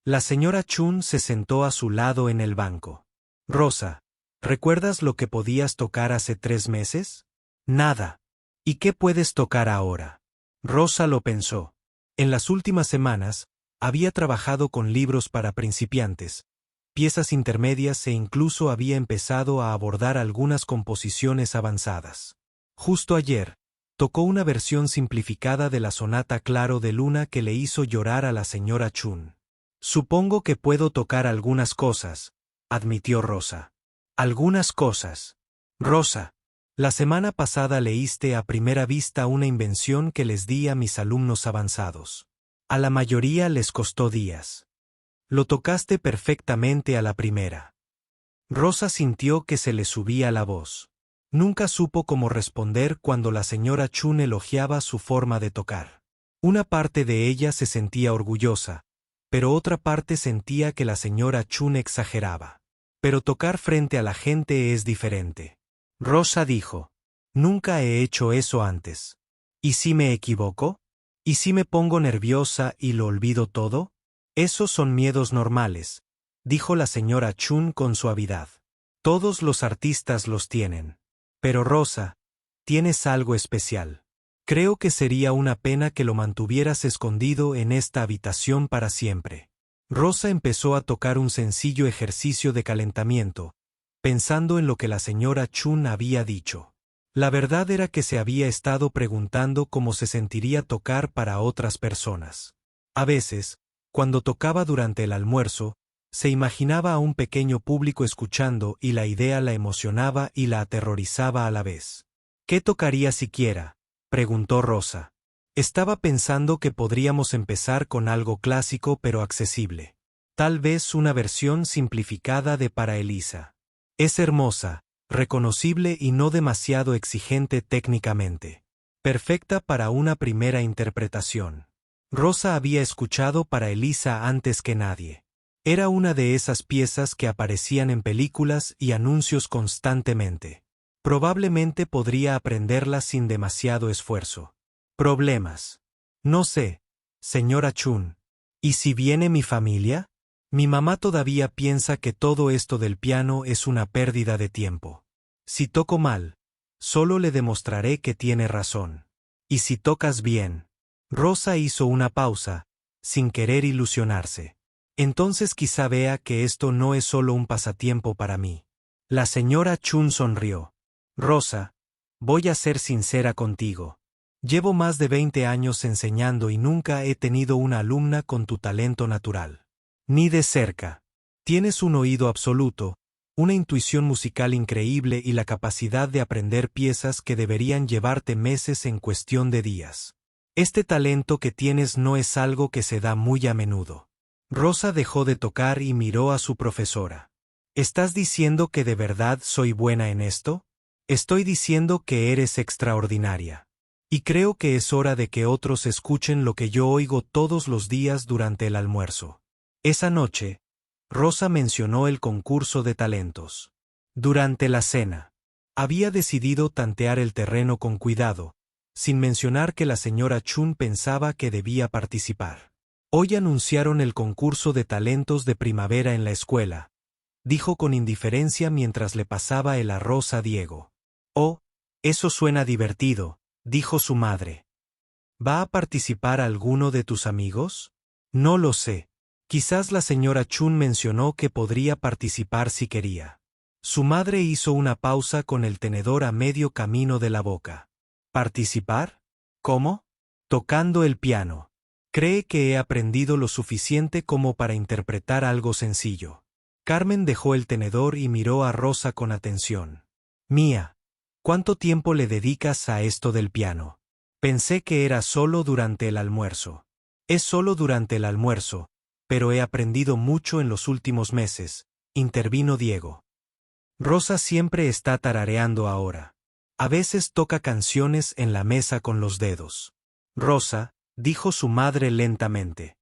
La señora Chun se sentó a su lado en el banco. Rosa, ¿recuerdas lo que podías tocar hace 3 meses? Nada. ¿Y qué puedes tocar ahora? Rosa lo pensó. En las últimas semanas, había trabajado con libros para principiantes, piezas intermedias e incluso había empezado a abordar algunas composiciones avanzadas. Justo ayer, tocó una versión simplificada de la sonata Claro de Luna que le hizo llorar a la señora Chun. Supongo que puedo tocar algunas cosas, admitió Rosa. Algunas cosas. Rosa, la semana pasada leíste a primera vista una invención que les di a mis alumnos avanzados. A la mayoría les costó días. Lo tocaste perfectamente a la primera. Rosa sintió que se le subía la voz. Nunca supo cómo responder cuando la señora Chun elogiaba su forma de tocar. Una parte de ella se sentía orgullosa, pero otra parte sentía que la señora Chun exageraba. Pero tocar frente a la gente es diferente. Rosa dijo, nunca he hecho eso antes. ¿Y si me equivoco? ¿Y si me pongo nerviosa y lo olvido todo? Esos son miedos normales, dijo la señora Chun con suavidad. Todos los artistas los tienen. Pero Rosa, tienes algo especial. Creo que sería una pena que lo mantuvieras escondido en esta habitación para siempre. Rosa empezó a tocar un sencillo ejercicio de calentamiento, pensando en lo que la señora Chun había dicho. La verdad era que se había estado preguntando cómo se sentiría tocar para otras personas. A veces, cuando tocaba durante el almuerzo, se imaginaba a un pequeño público escuchando y la idea la emocionaba y la aterrorizaba a la vez. ¿Qué tocaría siquiera?, preguntó Rosa. Estaba pensando que podríamos empezar con algo clásico pero accesible. Tal vez una versión simplificada de Para Elisa. Es hermosa, reconocible y no demasiado exigente técnicamente. Perfecta para una primera interpretación. Rosa había escuchado Para Elisa antes que nadie. Era una de esas piezas que aparecían en películas y anuncios constantemente. Probablemente podría aprenderla sin demasiado esfuerzo. Problemas. No sé, señora Chun. ¿Y si viene mi familia? Mi mamá todavía piensa que todo esto del piano es una pérdida de tiempo. Si toco mal, solo le demostraré que tiene razón. Y si tocas bien. Rosa hizo una pausa, sin querer ilusionarse. Entonces quizá vea que esto no es solo un pasatiempo para mí. La señora Chun sonrió. Rosa, voy a ser sincera contigo. Llevo más de 20 años enseñando y nunca he tenido una alumna con tu talento natural. Ni de cerca. Tienes un oído absoluto, una intuición musical increíble y la capacidad de aprender piezas que deberían llevarte meses en cuestión de días. Este talento que tienes no es algo que se da muy a menudo. Rosa dejó de tocar y miró a su profesora. ¿Estás diciendo que de verdad soy buena en esto? Estoy diciendo que eres extraordinaria. Y creo que es hora de que otros escuchen lo que yo oigo todos los días durante el almuerzo. Esa noche, Rosa mencionó el concurso de talentos. Durante la cena, había decidido tantear el terreno con cuidado, sin mencionar que la señora Chun pensaba que debía participar. Hoy anunciaron el concurso de talentos de primavera en la escuela, dijo con indiferencia mientras le pasaba el arroz a Diego. Oh, eso suena divertido, dijo su madre. ¿Va a participar alguno de tus amigos? No lo sé. Quizás la señora Chun mencionó que podría participar si quería. Su madre hizo una pausa con el tenedor a medio camino de la boca. ¿Participar? ¿Cómo? Tocando el piano. Cree que he aprendido lo suficiente como para interpretar algo sencillo. Carmen dejó el tenedor y miró a Rosa con atención. Mía, ¿cuánto tiempo le dedicas a esto del piano? Pensé que era solo durante el almuerzo. Es solo durante el almuerzo, pero he aprendido mucho en los últimos meses, intervino Diego. Rosa siempre está tarareando ahora. A veces toca canciones en la mesa con los dedos. Rosa, dijo su madre lentamente.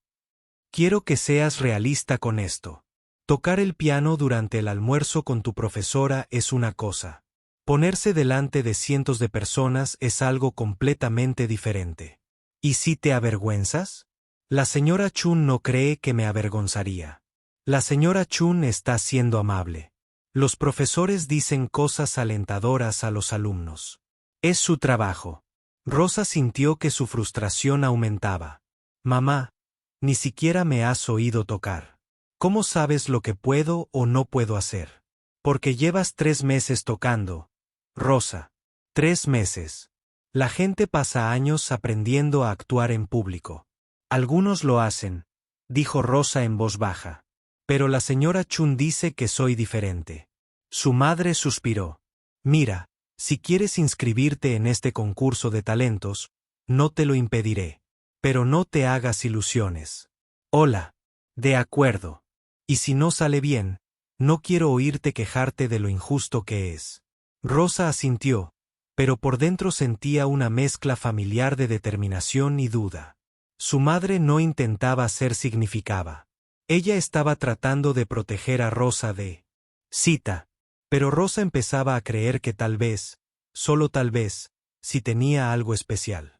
Quiero que seas realista con esto. Tocar el piano durante el almuerzo con tu profesora es una cosa. Ponerse delante de cientos de personas es algo completamente diferente. ¿Y si te avergüenzas? La señora Chun no cree que me avergonzaría. La señora Chun está siendo amable. Los profesores dicen cosas alentadoras a los alumnos. Es su trabajo. Rosa sintió que su frustración aumentaba. Mamá, ni siquiera me has oído tocar. ¿Cómo sabes lo que puedo o no puedo hacer? Porque llevas 3 meses tocando. Rosa. 3 meses. La gente pasa años aprendiendo a actuar en público. Algunos lo hacen, dijo Rosa en voz baja. Pero la señora Chun dice que soy diferente. Su madre suspiró. Mira, si quieres inscribirte en este concurso de talentos, no te lo impediré. Pero no te hagas ilusiones. Hola. De acuerdo. Y si no sale bien, no quiero oírte quejarte de lo injusto que es. Rosa asintió, pero por dentro sentía una mezcla familiar de determinación y duda. Su madre no intentaba ser significativa. Ella estaba tratando de proteger a Rosa de cita, pero Rosa empezaba a creer que tal vez, solo tal vez, si tenía algo especial.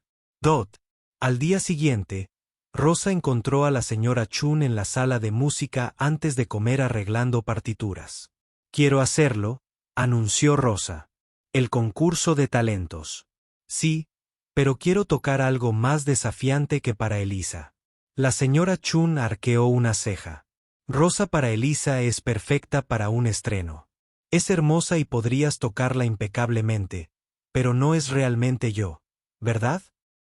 Al día siguiente, Rosa encontró a la señora Chun en la sala de música antes de comer arreglando partituras. Quiero hacerlo, anunció Rosa. El concurso de talentos. Sí, pero quiero tocar algo más desafiante que para Elisa. La señora Chun arqueó una ceja. Rosa para Elisa es perfecta para un estreno. Es hermosa y podrías tocarla impecablemente, pero no es realmente yo, ¿verdad?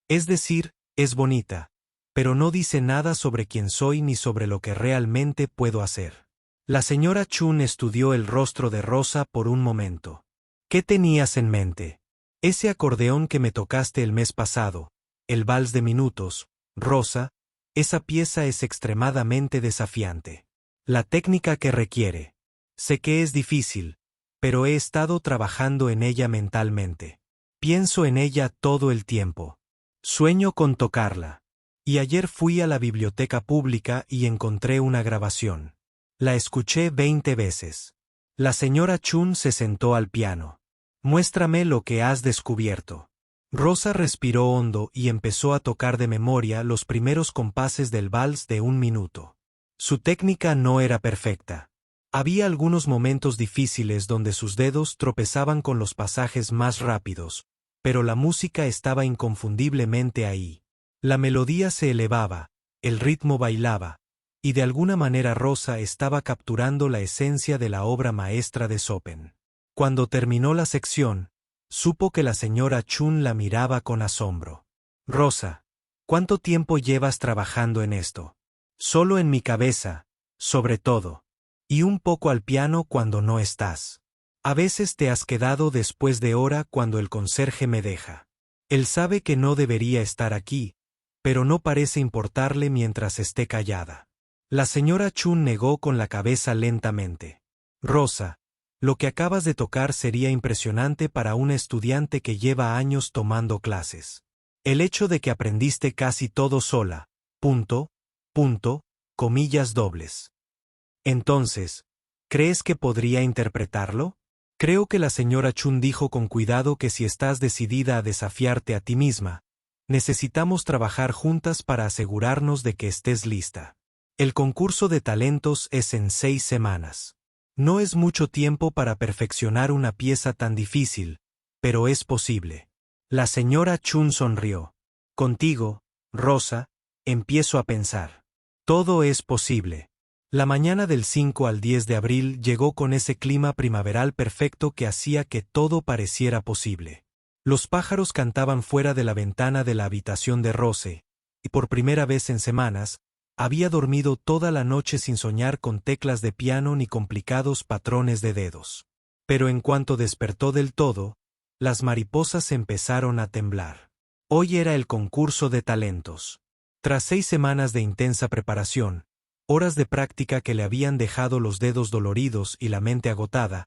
Es decir, es bonita, pero no dice nada sobre quién soy ni sobre lo que realmente puedo hacer. La señora Chun estudió el rostro de Rosa por un momento. ¿Qué tenías en mente? Ese acordeón que me tocaste el mes pasado, el vals de minutos, Rosa, esa pieza es extremadamente desafiante. La técnica que requiere. Sé que es difícil, pero he estado trabajando en ella mentalmente. Pienso en ella todo el tiempo. Sueño con tocarla. Y ayer fui a la biblioteca pública y encontré una grabación. La escuché 20 veces. La señora Chun se sentó al piano. Muéstrame lo que has descubierto. Rosa respiró hondo y empezó a tocar de memoria los primeros compases del vals de 1 minuto. Su técnica no era perfecta. Había algunos momentos difíciles donde sus dedos tropezaban con los pasajes más rápidos, pero la música estaba inconfundiblemente ahí. La melodía se elevaba, el ritmo bailaba, y de alguna manera Rosa estaba capturando la esencia de la obra maestra de Chopin. Cuando terminó la sección, supo que la señora Chun la miraba con asombro. Rosa, ¿cuánto tiempo llevas trabajando en esto? Solo en mi cabeza, sobre todo. Y un poco al piano cuando no estás. A veces te has quedado después de hora cuando el conserje me deja. Él sabe que no debería estar aquí, pero no parece importarle mientras esté callada. La señora Chun negó con la cabeza lentamente. Rosa, lo que acabas de tocar sería impresionante para una estudiante que lleva años tomando clases. El hecho de que aprendiste casi todo sola, comillas dobles. Entonces, ¿crees que podría interpretarlo? Creo que la señora Chun dijo con cuidado que si estás decidida a desafiarte a ti misma, necesitamos trabajar juntas para asegurarnos de que estés lista. El concurso de talentos es en 6 semanas. No es mucho tiempo para perfeccionar una pieza tan difícil, pero es posible. La señora Chun sonrió. Contigo, Rosa, empiezo a pensar. Todo es posible. La mañana del 5 al 10 de abril llegó con ese clima primaveral perfecto que hacía que todo pareciera posible. Los pájaros cantaban fuera de la ventana de la habitación de Rose, y por primera vez en semanas, había dormido toda la noche sin soñar con teclas de piano ni complicados patrones de dedos. Pero en cuanto despertó del todo, las mariposas empezaron a temblar. Hoy era el concurso de talentos. Tras 6 semanas de intensa preparación, horas de práctica que le habían dejado los dedos doloridos y la mente agotada,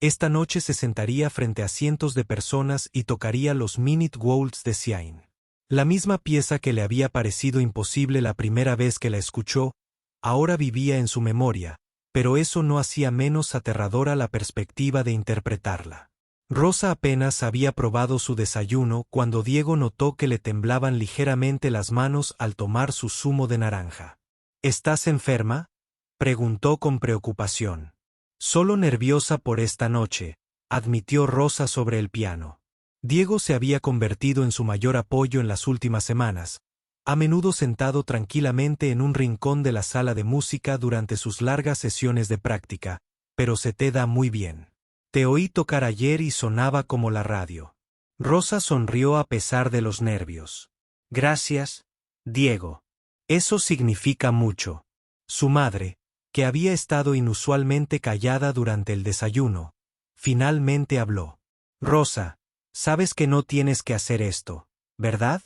esta noche se sentaría frente a cientos de personas y tocaría los Minute Waltz de Siain. La misma pieza que le había parecido imposible la primera vez que la escuchó, ahora vivía en su memoria, pero eso no hacía menos aterradora la perspectiva de interpretarla. Rosa apenas había probado su desayuno cuando Diego notó que le temblaban ligeramente las manos al tomar su zumo de naranja. ¿Estás enferma?, preguntó con preocupación. Solo nerviosa por esta noche, admitió Rosa sobre el piano. Diego se había convertido en su mayor apoyo en las últimas semanas, a menudo sentado tranquilamente en un rincón de la sala de música durante sus largas sesiones de práctica, pero se te da muy bien. Te oí tocar ayer y sonaba como la radio. Rosa sonrió a pesar de los nervios. Gracias, Diego. Eso significa mucho. Su madre, que había estado inusualmente callada durante el desayuno, finalmente habló. Rosa, sabes que no tienes que hacer esto, ¿verdad?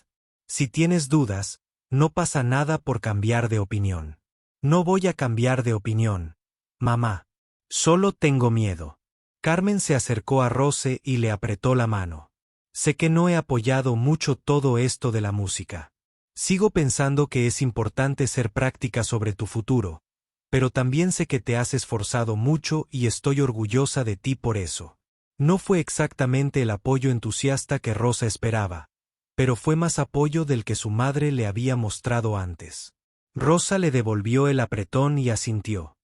Si tienes dudas, no pasa nada por cambiar de opinión. No voy a cambiar de opinión, mamá. Solo tengo miedo. Carmen se acercó a Rose y le apretó la mano. Sé que no he apoyado mucho todo esto de la música. Sigo pensando que es importante ser práctica sobre tu futuro, pero también sé que te has esforzado mucho y estoy orgullosa de ti por eso. No fue exactamente el apoyo entusiasta que Rosa esperaba, pero fue más apoyo del que su madre le había mostrado antes. Rosa le devolvió el apretón y asintió.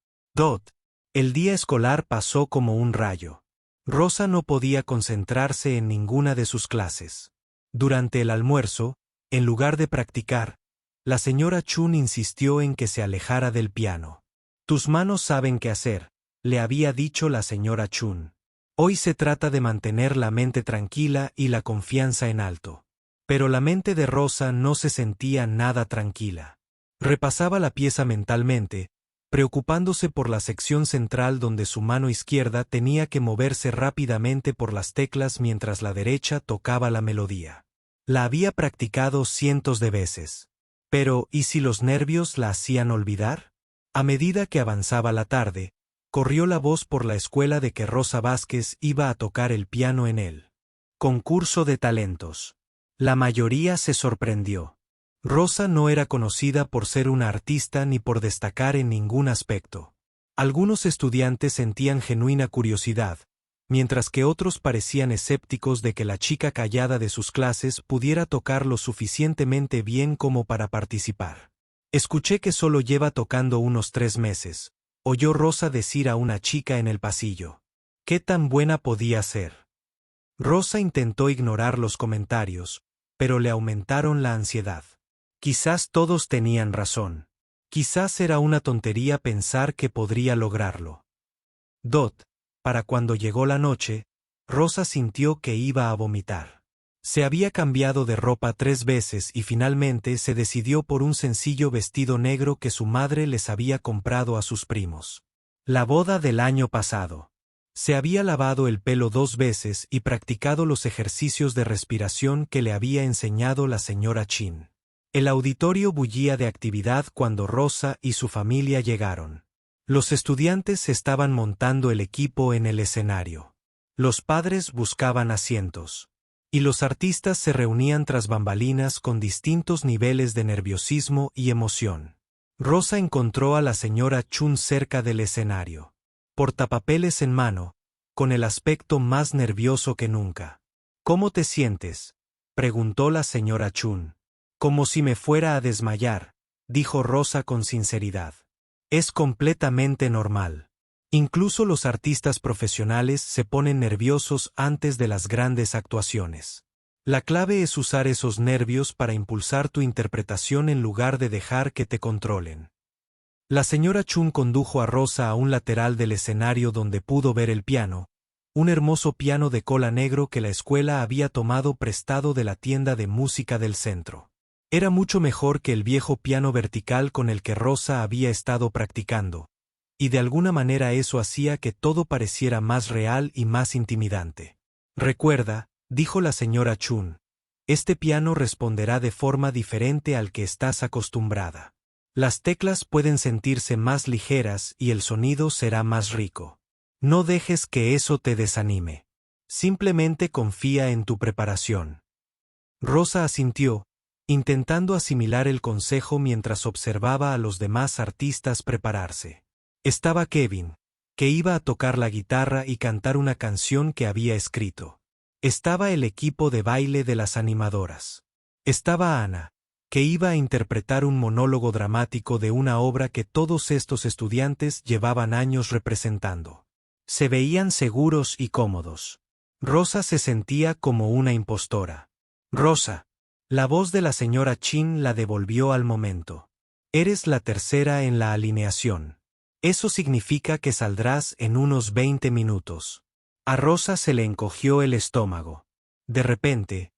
El día escolar pasó como un rayo. Rosa no podía concentrarse en ninguna de sus clases. Durante el almuerzo, en lugar de practicar, la señora Chun insistió en que se alejara del piano. Tus manos saben qué hacer, le había dicho la señora Chun. Hoy se trata de mantener la mente tranquila y la confianza en alto. Pero la mente de Rosa no se sentía nada tranquila. Repasaba la pieza mentalmente, preocupándose por la sección central donde su mano izquierda tenía que moverse rápidamente por las teclas mientras la derecha tocaba la melodía. La había practicado cientos de veces. Pero, ¿y si los nervios la hacían olvidar? A medida que avanzaba la tarde, corrió la voz por la escuela de que Rosa Vázquez iba a tocar el piano en el concurso de talentos. La mayoría se sorprendió. Rosa no era conocida por ser una artista ni por destacar en ningún aspecto. Algunos estudiantes sentían genuina curiosidad, mientras que otros parecían escépticos de que la chica callada de sus clases pudiera tocar lo suficientemente bien como para participar. Escuché que solo lleva tocando unos 3 meses, oyó Rosa decir a una chica en el pasillo. ¿Qué tan buena podía ser? Rosa intentó ignorar los comentarios, pero le aumentaron la ansiedad. Quizás todos tenían razón. Quizás era una tontería pensar que podría lograrlo. Para cuando llegó la noche, Rosa sintió que iba a vomitar. Se había cambiado de ropa 3 veces y finalmente se decidió por un sencillo vestido negro que su madre les había comprado a sus primos. La boda del año pasado. Se había lavado el pelo 2 veces y practicado los ejercicios de respiración que le había enseñado la señora Chin. El auditorio bullía de actividad cuando Rosa y su familia llegaron. Los estudiantes estaban montando el equipo en el escenario. Los padres buscaban asientos. Y los artistas se reunían tras bambalinas con distintos niveles de nerviosismo y emoción. Rosa encontró a la señora Chun cerca del escenario. Portapapeles en mano, con el aspecto más nervioso que nunca. ¿Cómo te sientes?, preguntó la señora Chun. Como si me fuera a desmayar, dijo Rosa con sinceridad. Es completamente normal. Incluso los artistas profesionales se ponen nerviosos antes de las grandes actuaciones. La clave es usar esos nervios para impulsar tu interpretación en lugar de dejar que te controlen. La señora Chun condujo a Rosa a un lateral del escenario donde pudo ver el piano, un hermoso piano de cola negro que la escuela había tomado prestado de la tienda de música del centro. Era mucho mejor que el viejo piano vertical con el que Rosa había estado practicando, y de alguna manera eso hacía que todo pareciera más real y más intimidante. Recuerda, dijo la señora Chun, este piano responderá de forma diferente al que estás acostumbrada. Las teclas pueden sentirse más ligeras y el sonido será más rico. No dejes que eso te desanime. Simplemente confía en tu preparación. Rosa asintió, intentando asimilar el consejo mientras observaba a los demás artistas prepararse. Estaba Kevin, que iba a tocar la guitarra y cantar una canción que había escrito. Estaba el equipo de baile de las animadoras. Estaba Ana, que iba a interpretar un monólogo dramático de una obra que todos estos estudiantes llevaban años representando. Se veían seguros y cómodos. Rosa se sentía como una impostora. Rosa. La voz de la señora Chin la devolvió al momento. Eres la tercera en la alineación. Eso significa que saldrás en unos 20 minutos. A Rosa se le encogió el estómago. De repente,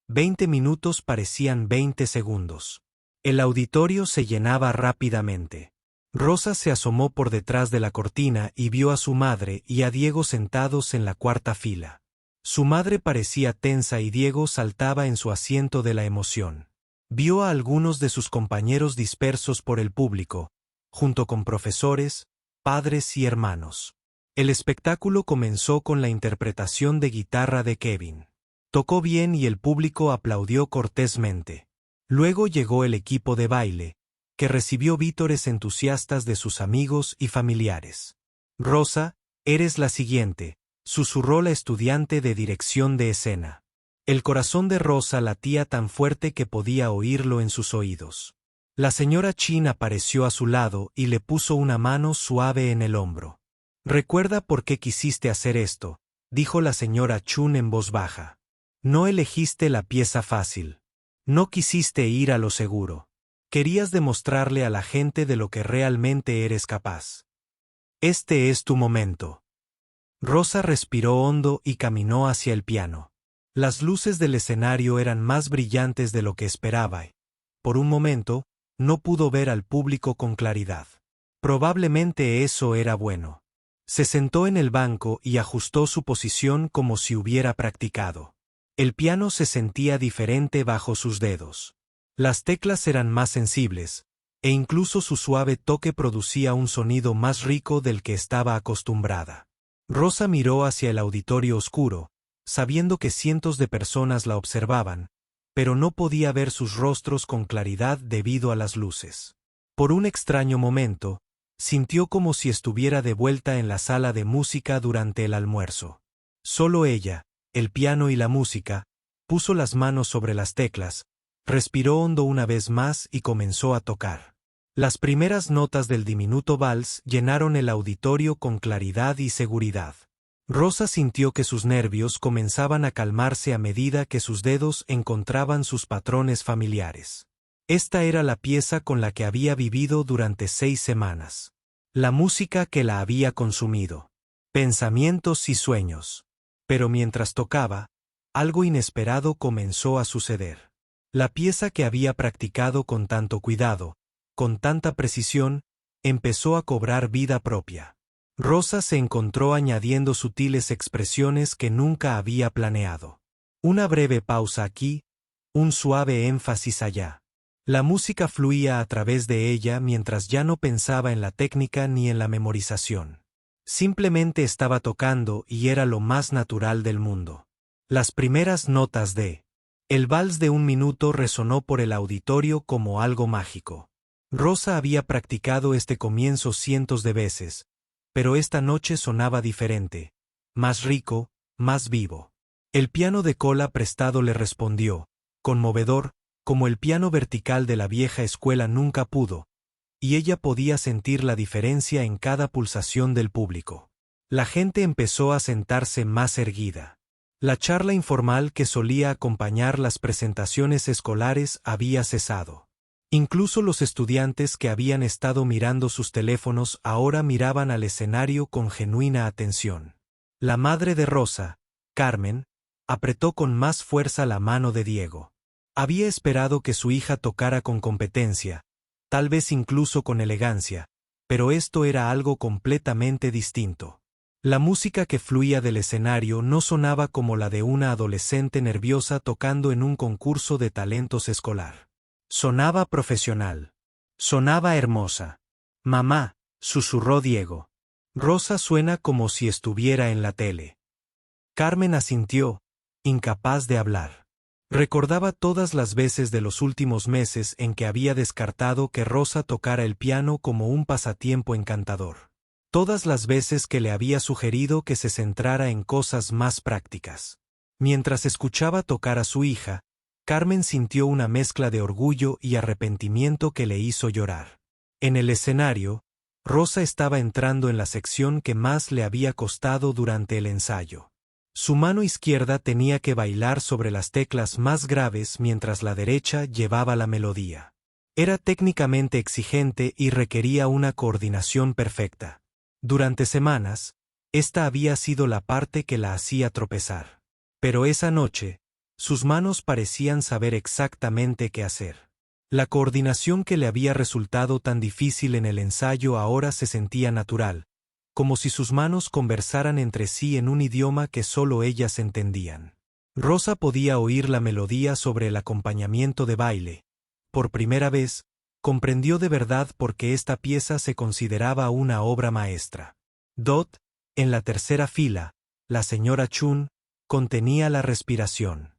20 minutos parecían 20 segundos. El auditorio se llenaba rápidamente. Rosa se asomó por detrás de la cortina y vio a su madre y a Diego sentados en la cuarta fila. Su madre parecía tensa y Diego saltaba en su asiento de la emoción. Vio a algunos de sus compañeros dispersos por el público, junto con profesores, padres y hermanos. El espectáculo comenzó con la interpretación de guitarra de Kevin. Tocó bien y el público aplaudió cortésmente. Luego llegó el equipo de baile, que recibió vítores entusiastas de sus amigos y familiares. Rosa, eres la siguiente, susurró la estudiante de dirección de escena. El corazón de Rosa latía tan fuerte que podía oírlo en sus oídos. La señora Chin apareció a su lado y le puso una mano suave en el hombro. «¿Recuerda por qué quisiste hacer esto?», dijo la señora Chun en voz baja. «No elegiste la pieza fácil. No quisiste ir a lo seguro. Querías demostrarle a la gente de lo que realmente eres capaz. Este es tu momento». Rosa respiró hondo y caminó hacia el piano. Las luces del escenario eran más brillantes de lo que esperaba y, por un momento, no pudo ver al público con claridad. Probablemente eso era bueno. Se sentó en el banco y ajustó su posición como si hubiera practicado. El piano se sentía diferente bajo sus dedos. Las teclas eran más sensibles, e incluso su suave toque producía un sonido más rico del que estaba acostumbrada. Rosa miró hacia el auditorio oscuro, sabiendo que cientos de personas la observaban, pero no podía ver sus rostros con claridad debido a las luces. Por un extraño momento, sintió como si estuviera de vuelta en la sala de música durante el almuerzo. Solo ella, el piano y la música, puso las manos sobre las teclas, respiró hondo una vez más y comenzó a tocar. Las primeras notas del diminuto vals llenaron el auditorio con claridad y seguridad. Rosa sintió que sus nervios comenzaban a calmarse a medida que sus dedos encontraban sus patrones familiares. Esta era la pieza con la que había vivido durante 6 semanas. La música que la había consumido. Pensamientos y sueños. Pero mientras tocaba, algo inesperado comenzó a suceder. La pieza que había practicado con tanto cuidado, con tanta precisión, empezó a cobrar vida propia. Rosa se encontró añadiendo sutiles expresiones que nunca había planeado. Una breve pausa aquí, un suave énfasis allá. La música fluía a través de ella mientras ya no pensaba en la técnica ni en la memorización. Simplemente estaba tocando y era lo más natural del mundo. Las primeras notas de El vals de 1 minuto resonó por el auditorio como algo mágico. Rosa había practicado este comienzo cientos de veces, pero esta noche sonaba diferente, más rico, más vivo. El piano de cola prestado le respondió, conmovedor, como el piano vertical de la vieja escuela nunca pudo, y ella podía sentir la diferencia en cada pulsación del público. La gente empezó a sentarse más erguida. La charla informal que solía acompañar las presentaciones escolares había cesado. Incluso los estudiantes que habían estado mirando sus teléfonos ahora miraban al escenario con genuina atención. La madre de Rosa, Carmen, apretó con más fuerza la mano de Diego. Había esperado que su hija tocara con competencia, tal vez incluso con elegancia, pero esto era algo completamente distinto. La música que fluía del escenario no sonaba como la de una adolescente nerviosa tocando en un concurso de talentos escolar. Sonaba profesional. Sonaba hermosa. Mamá, susurró Diego. Rosa suena como si estuviera en la tele. Carmen asintió, incapaz de hablar. Recordaba todas las veces de los últimos meses en que había descartado que Rosa tocara el piano como un pasatiempo encantador. Todas las veces que le había sugerido que se centrara en cosas más prácticas. Mientras escuchaba tocar a su hija, Carmen sintió una mezcla de orgullo y arrepentimiento que le hizo llorar. En el escenario, Rosa estaba entrando en la sección que más le había costado durante el ensayo. Su mano izquierda tenía que bailar sobre las teclas más graves mientras la derecha llevaba la melodía. Era técnicamente exigente y requería una coordinación perfecta. Durante semanas, esta había sido la parte que la hacía tropezar. Pero esa noche, sus manos parecían saber exactamente qué hacer. La coordinación que le había resultado tan difícil en el ensayo ahora se sentía natural, como si sus manos conversaran entre sí en un idioma que solo ellas entendían. Rosa podía oír la melodía sobre el acompañamiento de baile. Por primera vez, comprendió de verdad por qué esta pieza se consideraba una obra maestra. Dot, en la tercera fila, la señora Chun, contenía la respiración.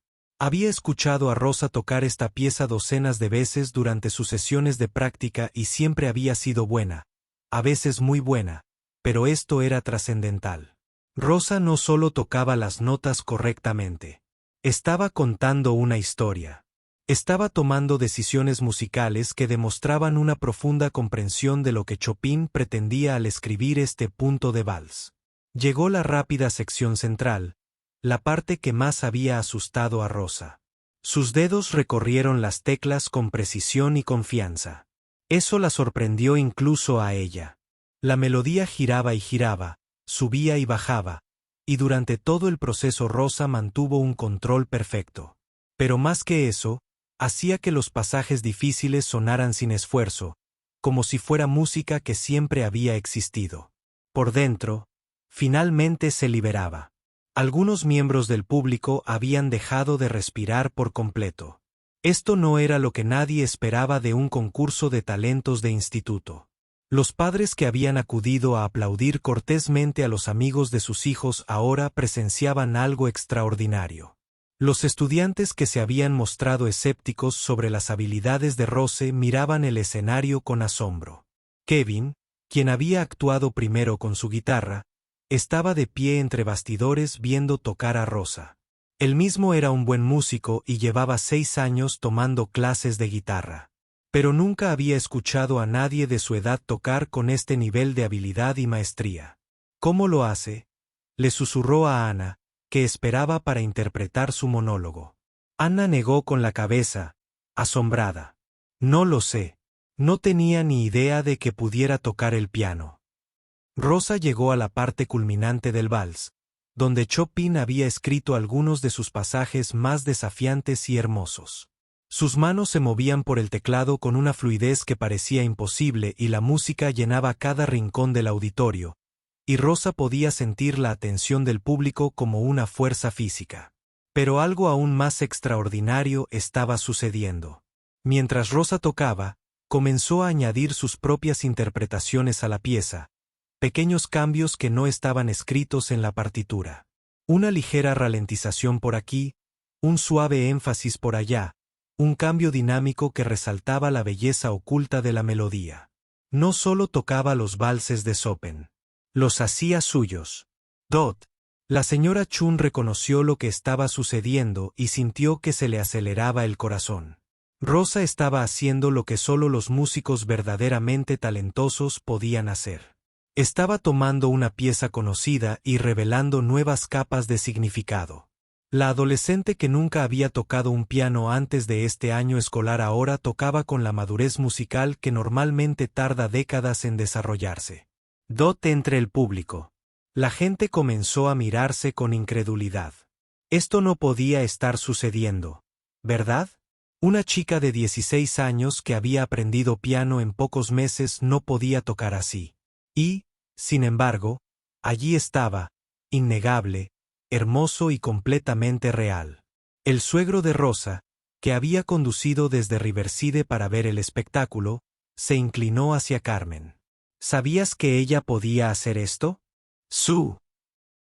Había escuchado a Rosa tocar esta pieza docenas de veces durante sus sesiones de práctica y siempre había sido buena, a veces muy buena, pero esto era trascendental. Rosa no solo tocaba las notas correctamente. Estaba contando una historia. Estaba tomando decisiones musicales que demostraban una profunda comprensión de lo que Chopin pretendía al escribir este punto de vals. Llegó la rápida sección central, la parte que más había asustado a Rosa. Sus dedos recorrieron las teclas con precisión y confianza. Eso la sorprendió incluso a ella. La melodía giraba y giraba, subía y bajaba, y durante todo el proceso Rosa mantuvo un control perfecto. Pero más que eso, hacía que los pasajes difíciles sonaran sin esfuerzo, como si fuera música que siempre había existido. Por dentro, finalmente se liberaba. Algunos miembros del público habían dejado de respirar por completo. Esto no era lo que nadie esperaba de un concurso de talentos de instituto. Los padres que habían acudido a aplaudir cortésmente a los amigos de sus hijos ahora presenciaban algo extraordinario. Los estudiantes que se habían mostrado escépticos sobre las habilidades de Rose miraban el escenario con asombro. Kevin, quien había actuado primero con su guitarra, estaba de pie entre bastidores viendo tocar a Rosa. Él mismo era un buen músico y llevaba 6 años tomando clases de guitarra. pero nunca había escuchado a nadie de su edad tocar con este nivel de habilidad y maestría. ¿Cómo lo hace?, le susurró a Anna, que esperaba para interpretar su monólogo. Anna negó con la cabeza, asombrada. No lo sé. No tenía ni idea de que pudiera tocar el piano. Rosa llegó a la parte culminante del vals, donde Chopin había escrito algunos de sus pasajes más desafiantes y hermosos. Sus manos se movían por el teclado con una fluidez que parecía imposible y la música llenaba cada rincón del auditorio, y Rosa podía sentir la atención del público como una fuerza física. Pero algo aún más extraordinario estaba sucediendo. Mientras Rosa tocaba, comenzó a añadir sus propias interpretaciones a la pieza, pequeños cambios que no estaban escritos en la partitura. Una ligera ralentización por aquí, un suave énfasis por allá, un cambio dinámico que resaltaba la belleza oculta de la melodía. No solo tocaba los valses de Chopin, los hacía suyos. Dot. La señora Chun reconoció lo que estaba sucediendo y sintió que se le aceleraba el corazón. Rosa estaba haciendo lo que solo los músicos verdaderamente talentosos podían hacer. Estaba tomando una pieza conocida y revelando nuevas capas de significado. La adolescente que nunca había tocado un piano antes de este año escolar ahora tocaba con la madurez musical que normalmente tarda décadas en desarrollarse. Dot entre el público. La gente comenzó a mirarse con incredulidad. Esto no podía estar sucediendo, ¿verdad? Una chica de 16 años que había aprendido piano en pocos meses no podía tocar así. Y, sin embargo, allí estaba, innegable, hermoso y completamente real. El suegro de Rosa, que había conducido desde Riverside para ver el espectáculo, se inclinó hacia Carmen. ¿Sabías que ella podía hacer esto? ¡Su!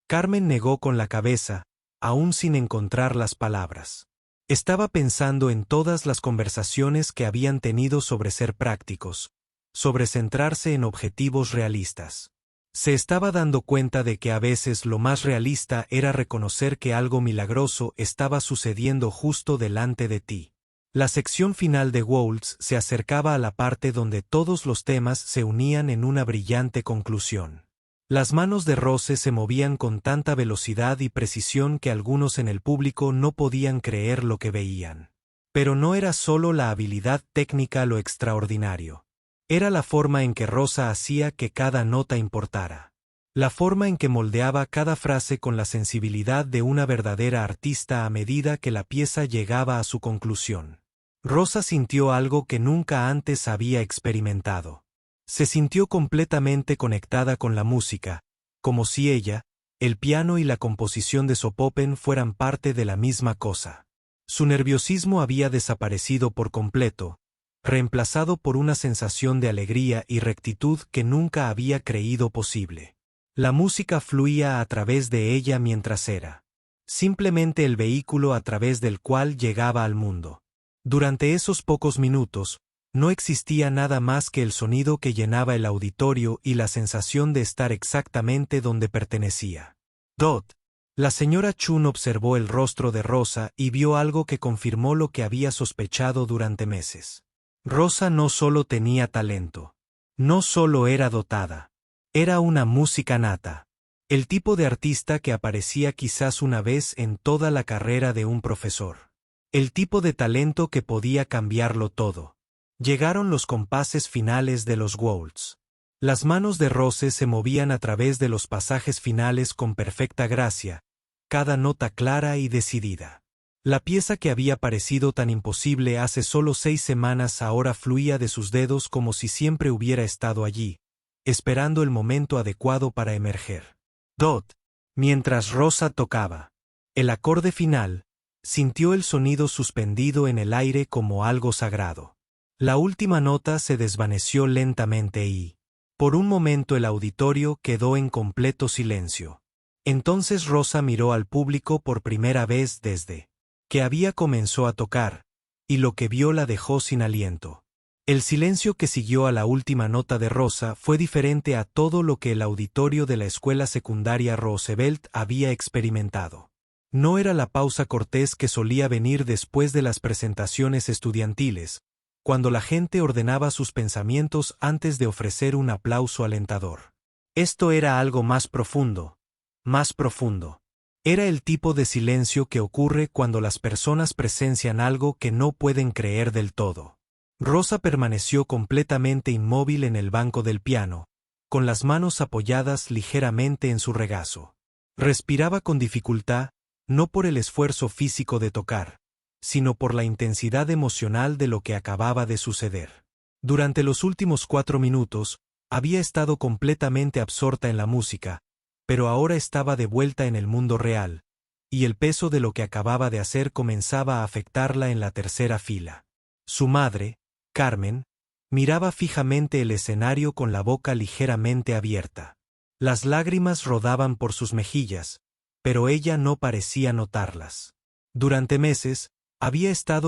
Carmen negó con la cabeza, aún sin encontrar las palabras. Estaba pensando en todas las conversaciones que habían tenido sobre ser prácticos, sobre centrarse en objetivos realistas. Se estaba dando cuenta de que a veces lo más realista era reconocer que algo milagroso estaba sucediendo justo delante de ti. La sección final de Waltz se acercaba a la parte donde todos los temas se unían en una brillante conclusión. Las manos de Rose se movían con tanta velocidad y precisión que algunos en el público no podían creer lo que veían. Pero no era solo la habilidad técnica lo extraordinario. Era la forma en que Rosa hacía que cada nota importara. La forma en que moldeaba cada frase con la sensibilidad de una verdadera artista a medida que la pieza llegaba a su conclusión. Rosa sintió algo que nunca antes había experimentado. Se sintió completamente conectada con la música, como si ella, el piano y la composición de Chopin fueran parte de la misma cosa. Su nerviosismo había desaparecido por completo, reemplazado por una sensación de alegría y rectitud que nunca había creído posible. La música fluía a través de ella mientras era simplemente el vehículo a través del cual llegaba al mundo. Durante esos pocos minutos, no existía nada más que el sonido que llenaba el auditorio y la sensación de estar exactamente donde pertenecía. Dot. La señora Chun observó el rostro de Rosa y vio algo que confirmó lo que había sospechado durante meses. Rosa no solo tenía talento. No solo era dotada. Era una música nata. El tipo de artista que aparecía quizás una vez en toda la carrera de un profesor. El tipo de talento que podía cambiarlo todo. Llegaron los compases finales de los waltz. Las manos de Rose se movían a través de los pasajes finales con perfecta gracia, cada nota clara y decidida. La pieza que había parecido tan imposible hace solo 6 semanas ahora fluía de sus dedos como si siempre hubiera estado allí, esperando el momento adecuado para emerger. Dot. Mientras Rosa tocaba el acorde final, sintió el sonido suspendido en el aire como algo sagrado. La última nota se desvaneció lentamente y, por un momento el auditorio quedó en completo silencio. Entonces Rosa miró al público por primera vez desde que había comenzó a tocar, y lo que vio la dejó sin aliento. El silencio que siguió a la última nota de Rosa fue diferente a todo lo que el auditorio de la escuela secundaria Roosevelt había experimentado. No era la pausa cortés que solía venir después de las presentaciones estudiantiles, cuando la gente ordenaba sus pensamientos antes de ofrecer un aplauso alentador. Esto era algo más profundo, más profundo. Era el tipo de silencio que ocurre cuando las personas presencian algo que no pueden creer del todo. Rosa permaneció completamente inmóvil en el banco del piano, con las manos apoyadas ligeramente en su regazo. Respiraba con dificultad, no por el esfuerzo físico de tocar, sino por la intensidad emocional de lo que acababa de suceder. Durante los últimos 4 minutos, había estado completamente absorta en la música, pero ahora estaba de vuelta en el mundo real, y el peso de lo que acababa de hacer comenzaba a afectarla en la tercera fila. Su madre, Carmen, miraba fijamente el escenario con la boca ligeramente abierta. Las lágrimas rodaban por sus mejillas, pero ella no parecía notarlas. Durante meses,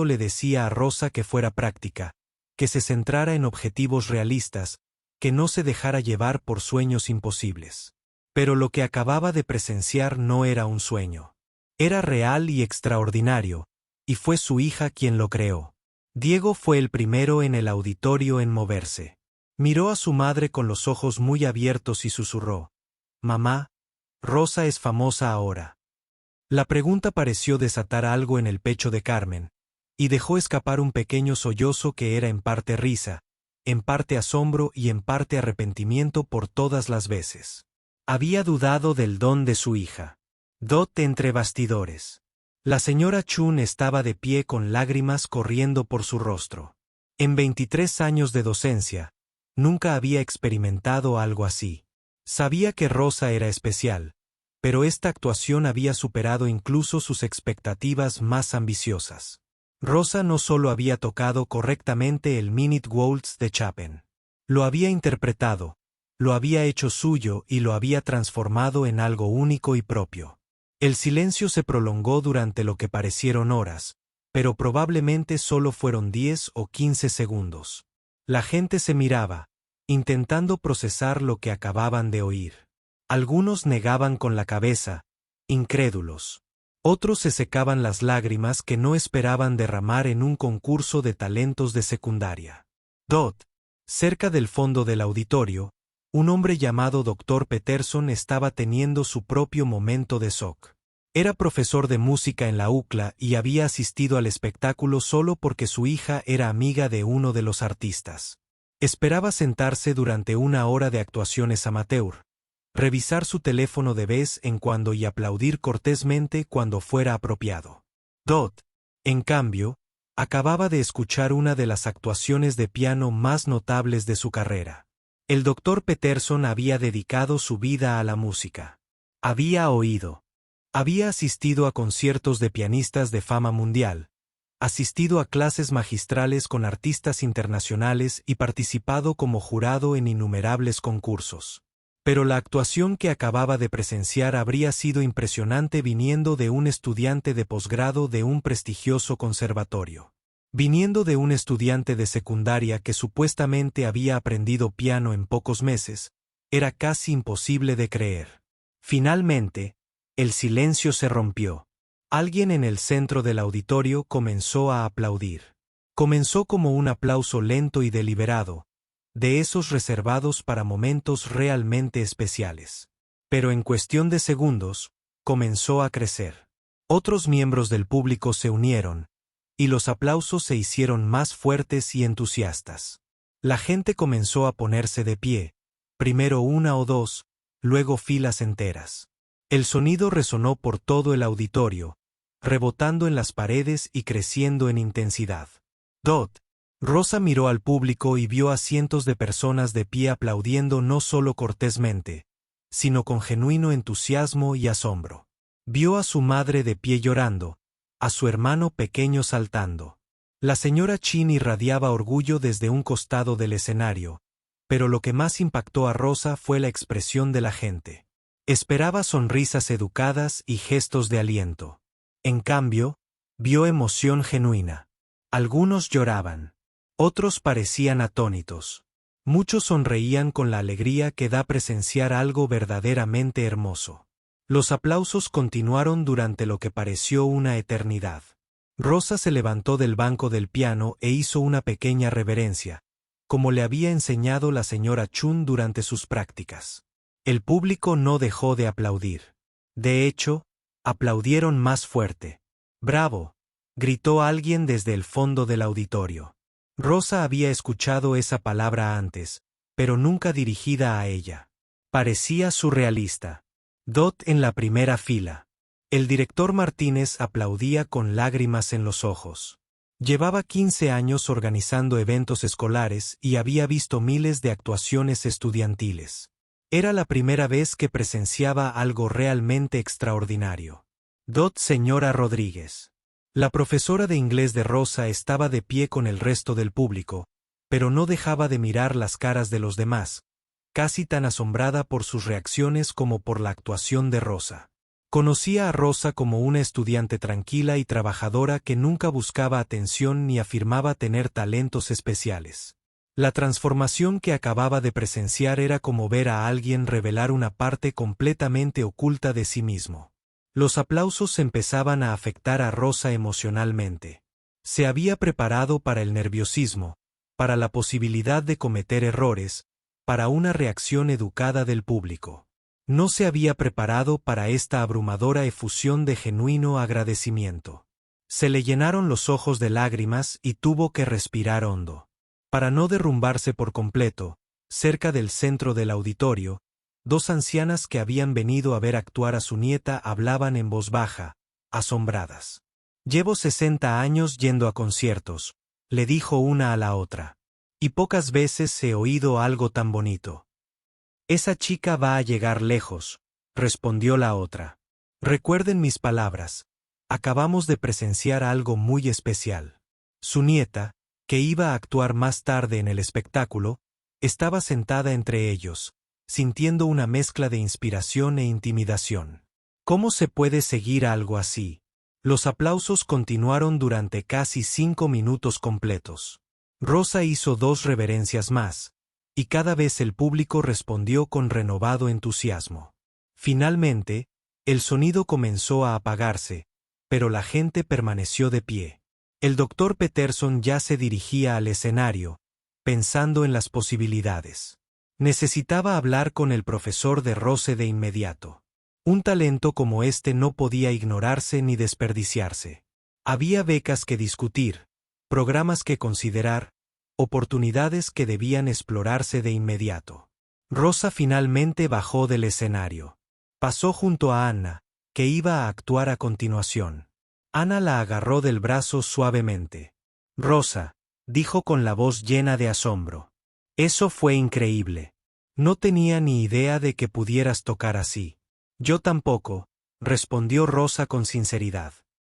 le decía a Rosa que fuera práctica, que se centrara en objetivos realistas, que no se dejara llevar por sueños imposibles. Pero lo que acababa de presenciar no era un sueño. Era real y extraordinario, y fue su hija quien lo creó. Diego fue el primero en el auditorio en moverse. Miró a su madre con los ojos muy abiertos y susurró: «Mamá, Rosa es famosa ahora». La pregunta pareció desatar algo en el pecho de Carmen, y dejó escapar un pequeño sollozo que era en parte risa, en parte asombro y en parte arrepentimiento por todas las veces. Había dudado del don de su hija. Dot entre bastidores. La señora Chun estaba de pie con lágrimas corriendo por su rostro. En 23 años de docencia, nunca había experimentado algo así. Sabía que Rosa era especial, pero esta actuación había superado incluso sus expectativas más ambiciosas. Rosa no solo había tocado correctamente el Minute Waltz de Chopin. Lo había interpretado, lo había hecho suyo y lo había transformado en algo único y propio. El silencio se prolongó durante lo que parecieron horas, pero probablemente solo fueron 10 o 15 segundos. La gente se miraba, intentando procesar lo que acababan de oír. Algunos negaban con la cabeza, incrédulos. Otros se secaban las lágrimas que no esperaban derramar en un concurso de talentos de secundaria. Dot, cerca del fondo del auditorio, un hombre llamado Dr. Peterson estaba teniendo su propio momento de shock. Era profesor de música en la UCLA y había asistido al espectáculo solo porque su hija era amiga de uno de los artistas. Esperaba sentarse durante una hora de actuaciones amateur, revisar su teléfono de vez en cuando y aplaudir cortésmente cuando fuera apropiado. Dot, en cambio, acababa de escuchar una de las actuaciones de piano más notables de su carrera. El Dr. Peterson había dedicado su vida a la música. Había oído. Había asistido a conciertos de pianistas de fama mundial, asistido a clases magistrales con artistas internacionales y participado como jurado en innumerables concursos. Pero la actuación que acababa de presenciar habría sido impresionante viniendo de un estudiante de posgrado de un prestigioso conservatorio. Viniendo de un estudiante de secundaria que supuestamente había aprendido piano en pocos meses, era casi imposible de creer. Finalmente, el silencio se rompió. Alguien en el centro del auditorio comenzó a aplaudir. Comenzó como un aplauso lento y deliberado, de esos reservados para momentos realmente especiales. Pero en cuestión de segundos, comenzó a crecer. Otros miembros del público se unieron, y los aplausos se hicieron más fuertes y entusiastas. La gente comenzó a ponerse de pie, primero una o dos, luego filas enteras. El sonido resonó por todo el auditorio, rebotando en las paredes y creciendo en intensidad. Dot. Rosa miró al público y vio a cientos de personas de pie aplaudiendo no solo cortésmente, sino con genuino entusiasmo y asombro. Vio a su madre de pie llorando, a su hermano pequeño saltando. La señora Chin irradiaba orgullo desde un costado del escenario, pero lo que más impactó a Rosa fue la expresión de la gente. Esperaba sonrisas educadas y gestos de aliento. En cambio, vio emoción genuina. Algunos lloraban. Otros parecían atónitos. Muchos sonreían con la alegría que da presenciar algo verdaderamente hermoso. Los aplausos continuaron durante lo que pareció una eternidad. Rosa se levantó del banco del piano e hizo una pequeña reverencia, como le había enseñado la señora Chun durante sus prácticas. El público no dejó de aplaudir. De hecho, aplaudieron más fuerte. ¡Bravo!, gritó alguien desde el fondo del auditorio. Rosa había escuchado esa palabra antes, pero nunca dirigida a ella. Parecía surrealista. Dot en la primera fila. El director Martínez aplaudía con lágrimas en los ojos. Llevaba 15 años organizando eventos escolares y había visto miles de actuaciones estudiantiles. Era la primera vez que presenciaba algo realmente extraordinario. Dot, señora Rodríguez. La profesora de inglés de Rosa estaba de pie con el resto del público, pero no dejaba de mirar las caras de los demás, casi tan asombrada por sus reacciones como por la actuación de Rosa. Conocía a Rosa como una estudiante tranquila y trabajadora que nunca buscaba atención ni afirmaba tener talentos especiales. La transformación que acababa de presenciar era como ver a alguien revelar una parte completamente oculta de sí mismo. Los aplausos empezaban a afectar a Rosa emocionalmente. Se había preparado para el nerviosismo, para la posibilidad de cometer errores, para una reacción educada del público. No se había preparado para esta abrumadora efusión de genuino agradecimiento. Se le llenaron los ojos de lágrimas y tuvo que respirar hondo. Para no derrumbarse por completo, cerca del centro del auditorio, dos ancianas que habían venido a ver actuar a su nieta hablaban en voz baja, asombradas. «Llevo 60 años yendo a conciertos», le dijo una a la otra. «Y pocas veces he oído algo tan bonito». «Esa chica va a llegar lejos», respondió la otra. «Recuerden mis palabras. Acabamos de presenciar algo muy especial». Su nieta, que iba a actuar más tarde en el espectáculo, estaba sentada entre ellos, sintiendo una mezcla de inspiración e intimidación. ¿Cómo se puede seguir algo así? Los aplausos continuaron durante casi 5 minutos completos. Rosa hizo 2 reverencias más, y cada vez el público respondió con renovado entusiasmo. Finalmente, el sonido comenzó a apagarse, pero la gente permaneció de pie. El doctor Peterson ya se dirigía al escenario, pensando en las posibilidades. Necesitaba hablar con el profesor de Rose de inmediato. Un talento como este no podía ignorarse ni desperdiciarse. Había becas que discutir, programas que considerar, oportunidades que debían explorarse de inmediato. Rosa finalmente bajó del escenario. Pasó junto a Anna, que iba a actuar a continuación. Anna la agarró del brazo suavemente. «Rosa», dijo con la voz llena de asombro. «Eso fue increíble. No tenía ni idea de que pudieras tocar así». «Yo tampoco», respondió Rosa con sinceridad.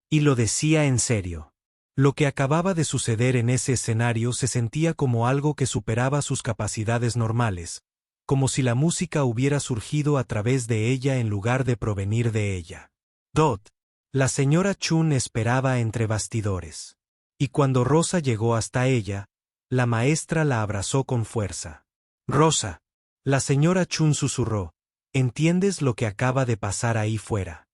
Y lo decía en serio. Lo que acababa de suceder en ese escenario se sentía como algo que superaba sus capacidades normales, como si la música hubiera surgido a través de ella en lugar de provenir de ella. Dot. La señora Chun esperaba entre bastidores. Y cuando Rosa llegó hasta ella, la maestra la abrazó con fuerza. «Rosa», la señora Chun susurró, «¿entiendes lo que acaba de pasar ahí fuera?».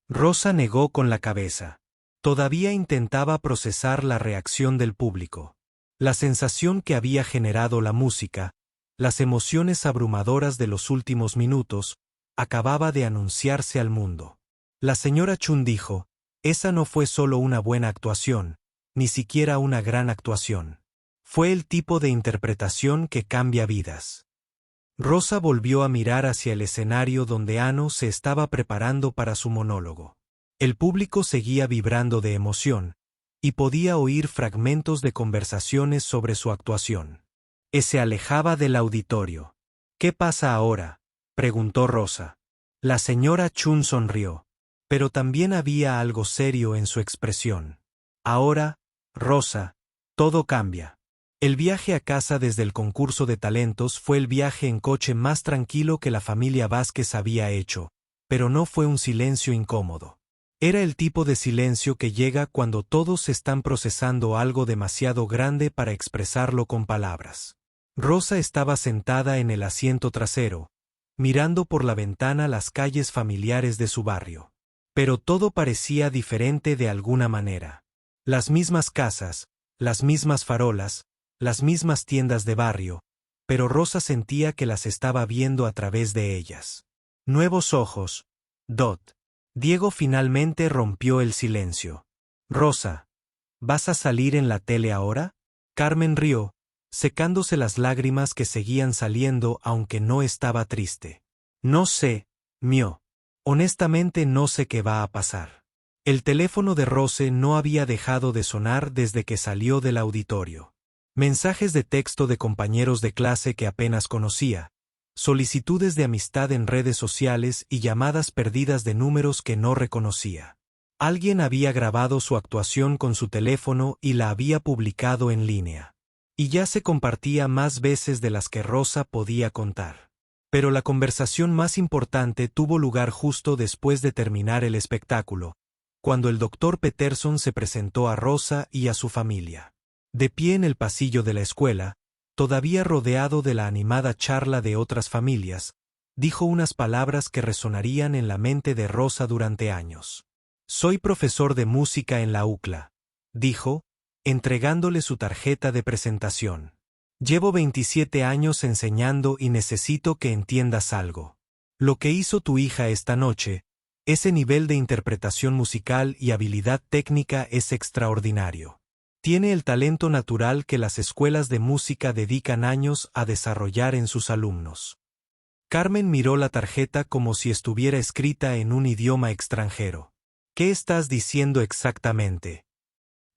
Rosa negó con la cabeza. Todavía intentaba procesar la reacción del público. La sensación que había generado la música, las emociones abrumadoras de los últimos minutos, acababa de anunciarse al mundo. La señora Chun dijo, «Esa no fue solo una buena actuación, ni siquiera una gran actuación. Fue el tipo de interpretación que cambia vidas». Rosa volvió a mirar hacia el escenario donde Ano se estaba preparando para su monólogo. El público seguía vibrando de emoción, y podía oír fragmentos de conversaciones sobre su actuación. Se alejaba del auditorio. «¿Qué pasa ahora?», preguntó Rosa. La señora Chun sonrió, pero también había algo serio en su expresión. «Ahora, Rosa, todo cambia». El viaje a casa desde el concurso de talentos fue el viaje en coche más tranquilo que la familia Vázquez había hecho, pero no fue un silencio incómodo. Era el tipo de silencio que llega cuando todos están procesando algo demasiado grande para expresarlo con palabras. Rosa estaba sentada en el asiento trasero, mirando por la ventana las calles familiares de su barrio. Pero todo parecía diferente de alguna manera. Las mismas casas, las mismas farolas, las mismas tiendas de barrio, pero Rosa sentía que las estaba viendo a través de ellas. Nuevos ojos. Dot. Diego finalmente rompió el silencio. Rosa, ¿vas a salir en la tele ahora? Carmen rió, secándose las lágrimas que seguían saliendo aunque no estaba triste. No sé, Mio. Honestamente no sé qué va a pasar. El teléfono de Rose no había dejado de sonar desde que salió del auditorio. Mensajes de texto de compañeros de clase que apenas conocía, solicitudes de amistad en redes sociales y llamadas perdidas de números que no reconocía. Alguien había grabado su actuación con su teléfono y la había publicado en línea. Y ya se compartía más veces de las que Rosa podía contar. Pero la conversación más importante tuvo lugar justo después de terminar el espectáculo, cuando el doctor Peterson se presentó a Rosa y a su familia. De pie en el pasillo de la escuela, todavía rodeado de la animada charla de otras familias, dijo unas palabras que resonarían en la mente de Rosa durante años. «Soy profesor de música en la UCLA», dijo, entregándole su tarjeta de presentación. «Llevo 27 años enseñando y necesito que entiendas algo. Lo que hizo tu hija esta noche, ese nivel de interpretación musical y habilidad técnica es extraordinario. Tiene el talento natural que las escuelas de música dedican años a desarrollar en sus alumnos». Carmen miró la tarjeta como si estuviera escrita en un idioma extranjero. «¿Qué estás diciendo exactamente?»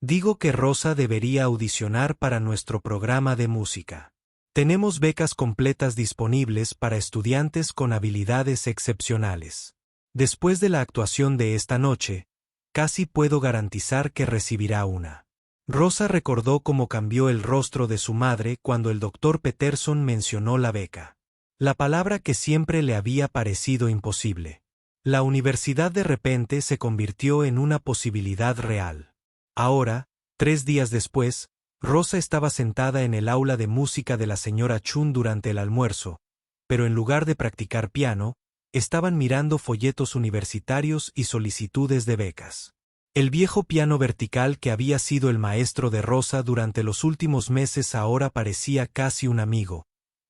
«Digo que Rosa debería audicionar para nuestro programa de música. Tenemos becas completas disponibles para estudiantes con habilidades excepcionales. Después de la actuación de esta noche, casi puedo garantizar que recibirá una». Rosa recordó cómo cambió el rostro de su madre cuando el doctor Peterson mencionó la beca. La palabra que siempre le había parecido imposible. La universidad de repente se convirtió en una posibilidad real. Ahora, 3 días después, Rosa estaba sentada en el aula de música de la señora Chun durante el almuerzo, pero en lugar de practicar piano, estaban mirando folletos universitarios y solicitudes de becas. El viejo piano vertical que había sido el maestro de Rosa durante los últimos meses ahora parecía casi un amigo,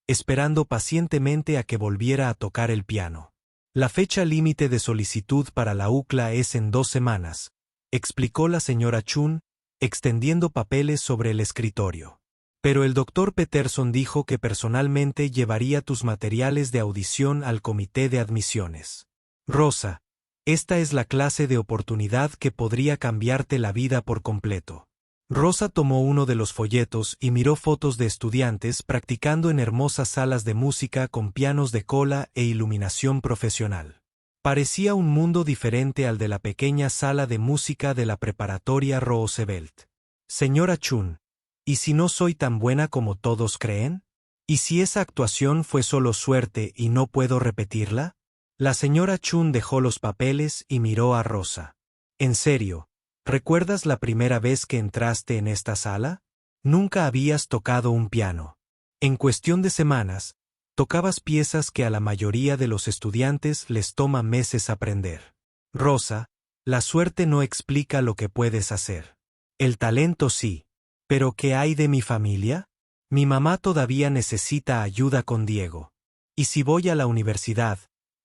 esperando pacientemente a que volviera a tocar el piano. «La fecha límite de solicitud para la UCLA es en 2 semanas», explicó la señora Chun, extendiendo papeles sobre el escritorio. «Pero el doctor Peterson dijo que personalmente llevaría tus materiales de audición al comité de admisiones. Rosa, esta es la clase de oportunidad que podría cambiarte la vida por completo». Rosa tomó uno de los folletos y miró fotos de estudiantes practicando en hermosas salas de música con pianos de cola e iluminación profesional. Parecía un mundo diferente al de la pequeña sala de música de la preparatoria Roosevelt. «Señora Chun, ¿y si no soy tan buena como todos creen? ¿Y si esa actuación fue solo suerte y no puedo repetirla?» La señora Chun dejó los papeles y miró a Rosa. «En serio, ¿recuerdas la primera vez que entraste en esta sala? Nunca habías tocado un piano. En cuestión de semanas, tocabas piezas que a la mayoría de los estudiantes les toma meses aprender. Rosa, la suerte no explica lo que puedes hacer. El talento sí. ¿Pero qué hay de mi familia? Mi mamá todavía necesita ayuda con Diego. ¿Y si voy a la universidad?»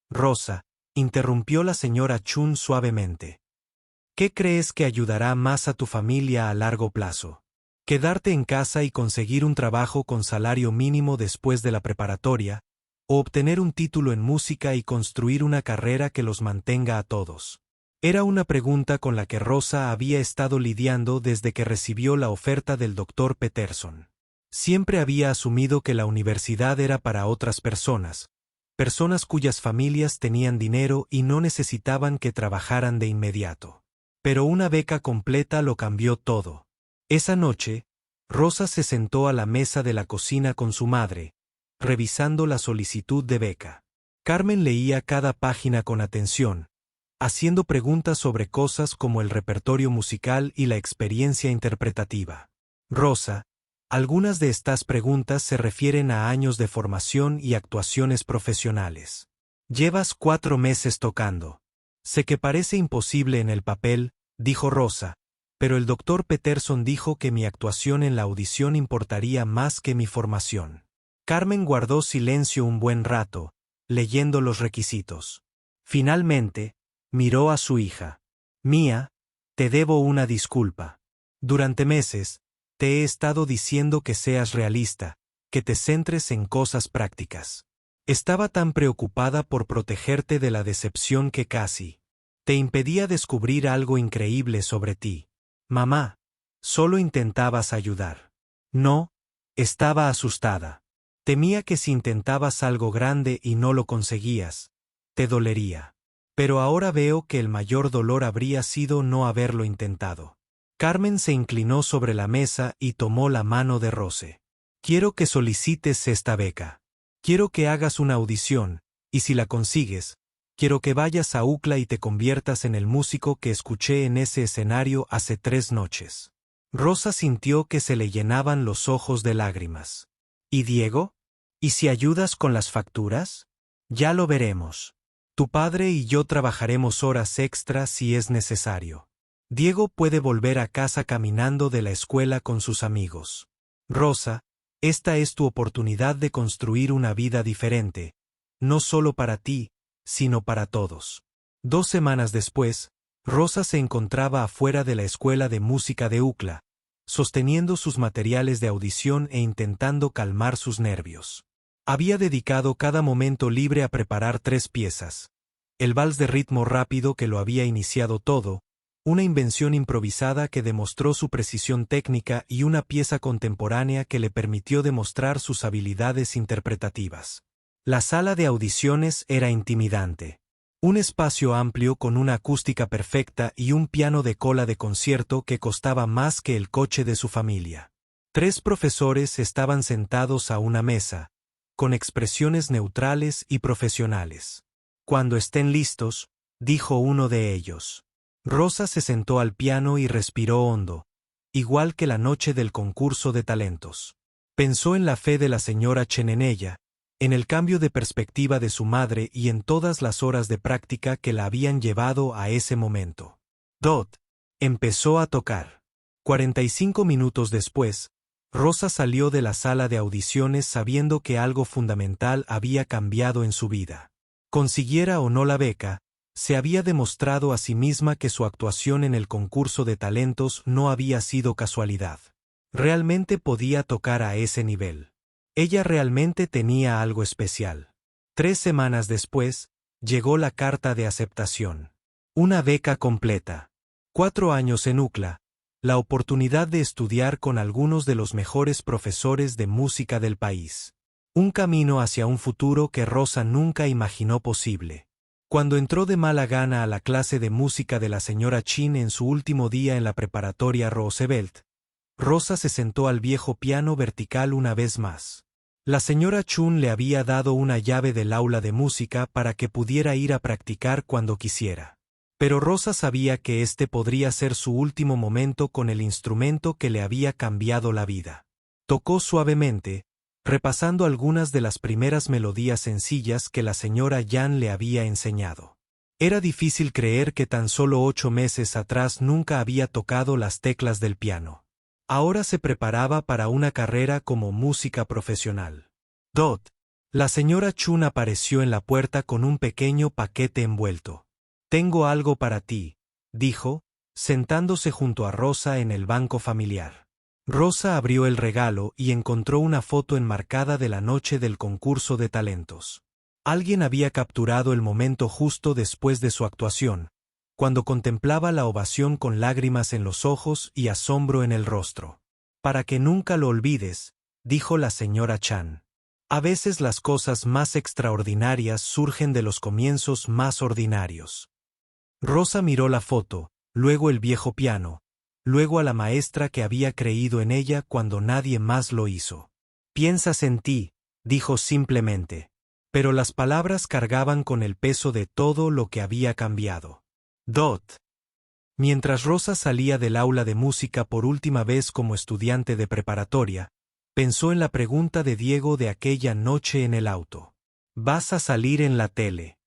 «Rosa», interrumpió la señora Chun suavemente. «¿Qué crees que ayudará más a tu familia a largo plazo? ¿Quedarte en casa y conseguir un trabajo con salario mínimo después de la preparatoria, o obtener un título en música y construir una carrera que los mantenga a todos?» Era una pregunta con la que Rosa había estado lidiando desde que recibió la oferta del doctor Peterson. Siempre había asumido que la universidad era para otras personas cuyas familias tenían dinero y no necesitaban que trabajaran de inmediato. Pero una beca completa lo cambió todo. Esa noche, Rosa se sentó a la mesa de la cocina con su madre, revisando la solicitud de beca. Carmen leía cada página con atención, haciendo preguntas sobre cosas como el repertorio musical y la experiencia interpretativa. «Rosa, algunas de estas preguntas se refieren a años de formación y actuaciones profesionales. Llevas 4 meses tocando. Sé que parece imposible en el papel», dijo Rosa, pero el doctor Peterson dijo que mi actuación en la audición importaría más que mi formación. Carmen guardó silencio un buen rato, leyendo los requisitos. Finalmente, miró a su hija. Mía, te debo una disculpa. Durante meses, te he estado diciendo que seas realista, que te centres en cosas prácticas. Estaba tan preocupada por protegerte de la decepción que casi te impedía descubrir algo increíble sobre ti. Mamá, solo intentabas ayudar. No, estaba asustada. Temía que si intentabas algo grande y no lo conseguías, te dolería. Pero ahora veo que el mayor dolor habría sido no haberlo intentado. Carmen se inclinó sobre la mesa y tomó la mano de Rose. Quiero que solicites esta beca. Quiero que hagas una audición, y si la consigues, quiero que vayas a UCLA y te conviertas en el músico que escuché en ese escenario hace 3 noches. Rosa sintió que se le llenaban los ojos de lágrimas. ¿Y Diego? ¿Y si ayudas con las facturas? Ya lo veremos. Tu padre y yo trabajaremos horas extras si es necesario. Diego puede volver a casa caminando de la escuela con sus amigos. Rosa, esta es tu oportunidad de construir una vida diferente, no solo para ti, sino para todos. 2 semanas después, Rosa se encontraba afuera de la escuela de música de UCLA, sosteniendo sus materiales de audición e intentando calmar sus nervios. Había dedicado cada momento libre a preparar 3 piezas. El vals de ritmo rápido que lo había iniciado todo, una invención improvisada que demostró su precisión técnica y una pieza contemporánea que le permitió demostrar sus habilidades interpretativas. La sala de audiciones era intimidante. Un espacio amplio con una acústica perfecta y un piano de cola de concierto que costaba más que el coche de su familia. 3 profesores estaban sentados a una mesa, con expresiones neutrales y profesionales. Cuando estén listos, dijo uno de ellos. Rosa se sentó al piano y respiró hondo, igual que la noche del concurso de talentos. Pensó en la fe de la señora Chen en ella, en el cambio de perspectiva de su madre y en todas las horas de práctica que la habían llevado a ese momento. Dot empezó a tocar. 45 minutos después, Rosa salió de la sala de audiciones sabiendo que algo fundamental había cambiado en su vida. Consiguiera o no la beca, se había demostrado a sí misma que su actuación en el concurso de talentos no había sido casualidad. Realmente podía tocar a ese nivel. Ella realmente tenía algo especial. 3 semanas después, llegó la carta de aceptación. Una beca completa. 4 años en UCLA. La oportunidad de estudiar con algunos de los mejores profesores de música del país. Un camino hacia un futuro que Rosa nunca imaginó posible. Cuando entró de mala gana a la clase de música de la señora Chin en su último día en la preparatoria Roosevelt, Rosa se sentó al viejo piano vertical una vez más. La señora Chun le había dado una llave del aula de música para que pudiera ir a practicar cuando quisiera. Pero Rosa sabía que este podría ser su último momento con el instrumento que le había cambiado la vida. Tocó suavemente, repasando algunas de las primeras melodías sencillas que la señora Yan le había enseñado. Era difícil creer que tan solo 8 meses atrás nunca había tocado las teclas del piano. Ahora se preparaba para una carrera como música profesional. Dot. La señora Chun apareció en la puerta con un pequeño paquete envuelto. Tengo algo para ti, dijo, sentándose junto a Rosa en el banco familiar. Rosa abrió el regalo y encontró una foto enmarcada de la noche del concurso de talentos. Alguien había capturado el momento justo después de su actuación, cuando contemplaba la ovación con lágrimas en los ojos y asombro en el rostro. Para que nunca lo olvides, dijo la señora Chan. A veces las cosas más extraordinarias surgen de los comienzos más ordinarios. Rosa miró la foto, luego el viejo piano, luego a la maestra que había creído en ella cuando nadie más lo hizo. Piensas en ti, dijo simplemente. Pero las palabras cargaban con el peso de todo lo que había cambiado. Dot. Mientras Rosa salía del aula de música por última vez como estudiante de preparatoria, pensó en la pregunta de Diego de aquella noche en el auto. ¿Vas a salir en la tele?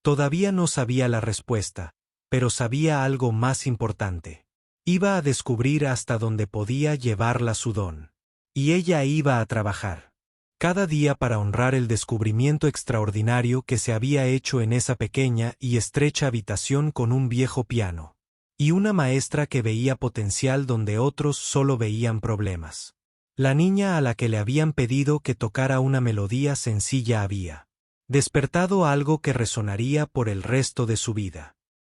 Todavía no sabía la respuesta, pero sabía algo más importante. Iba a descubrir hasta dónde podía llevarla su don. Y ella iba a trabajar cada día para honrar el descubrimiento extraordinario que se había hecho en esa pequeña y estrecha habitación con un viejo piano. Y una maestra que veía potencial donde otros solo veían problemas. La niña a la que le habían pedido que tocara una melodía sencilla había despertado algo que resonaría por el resto de su vida.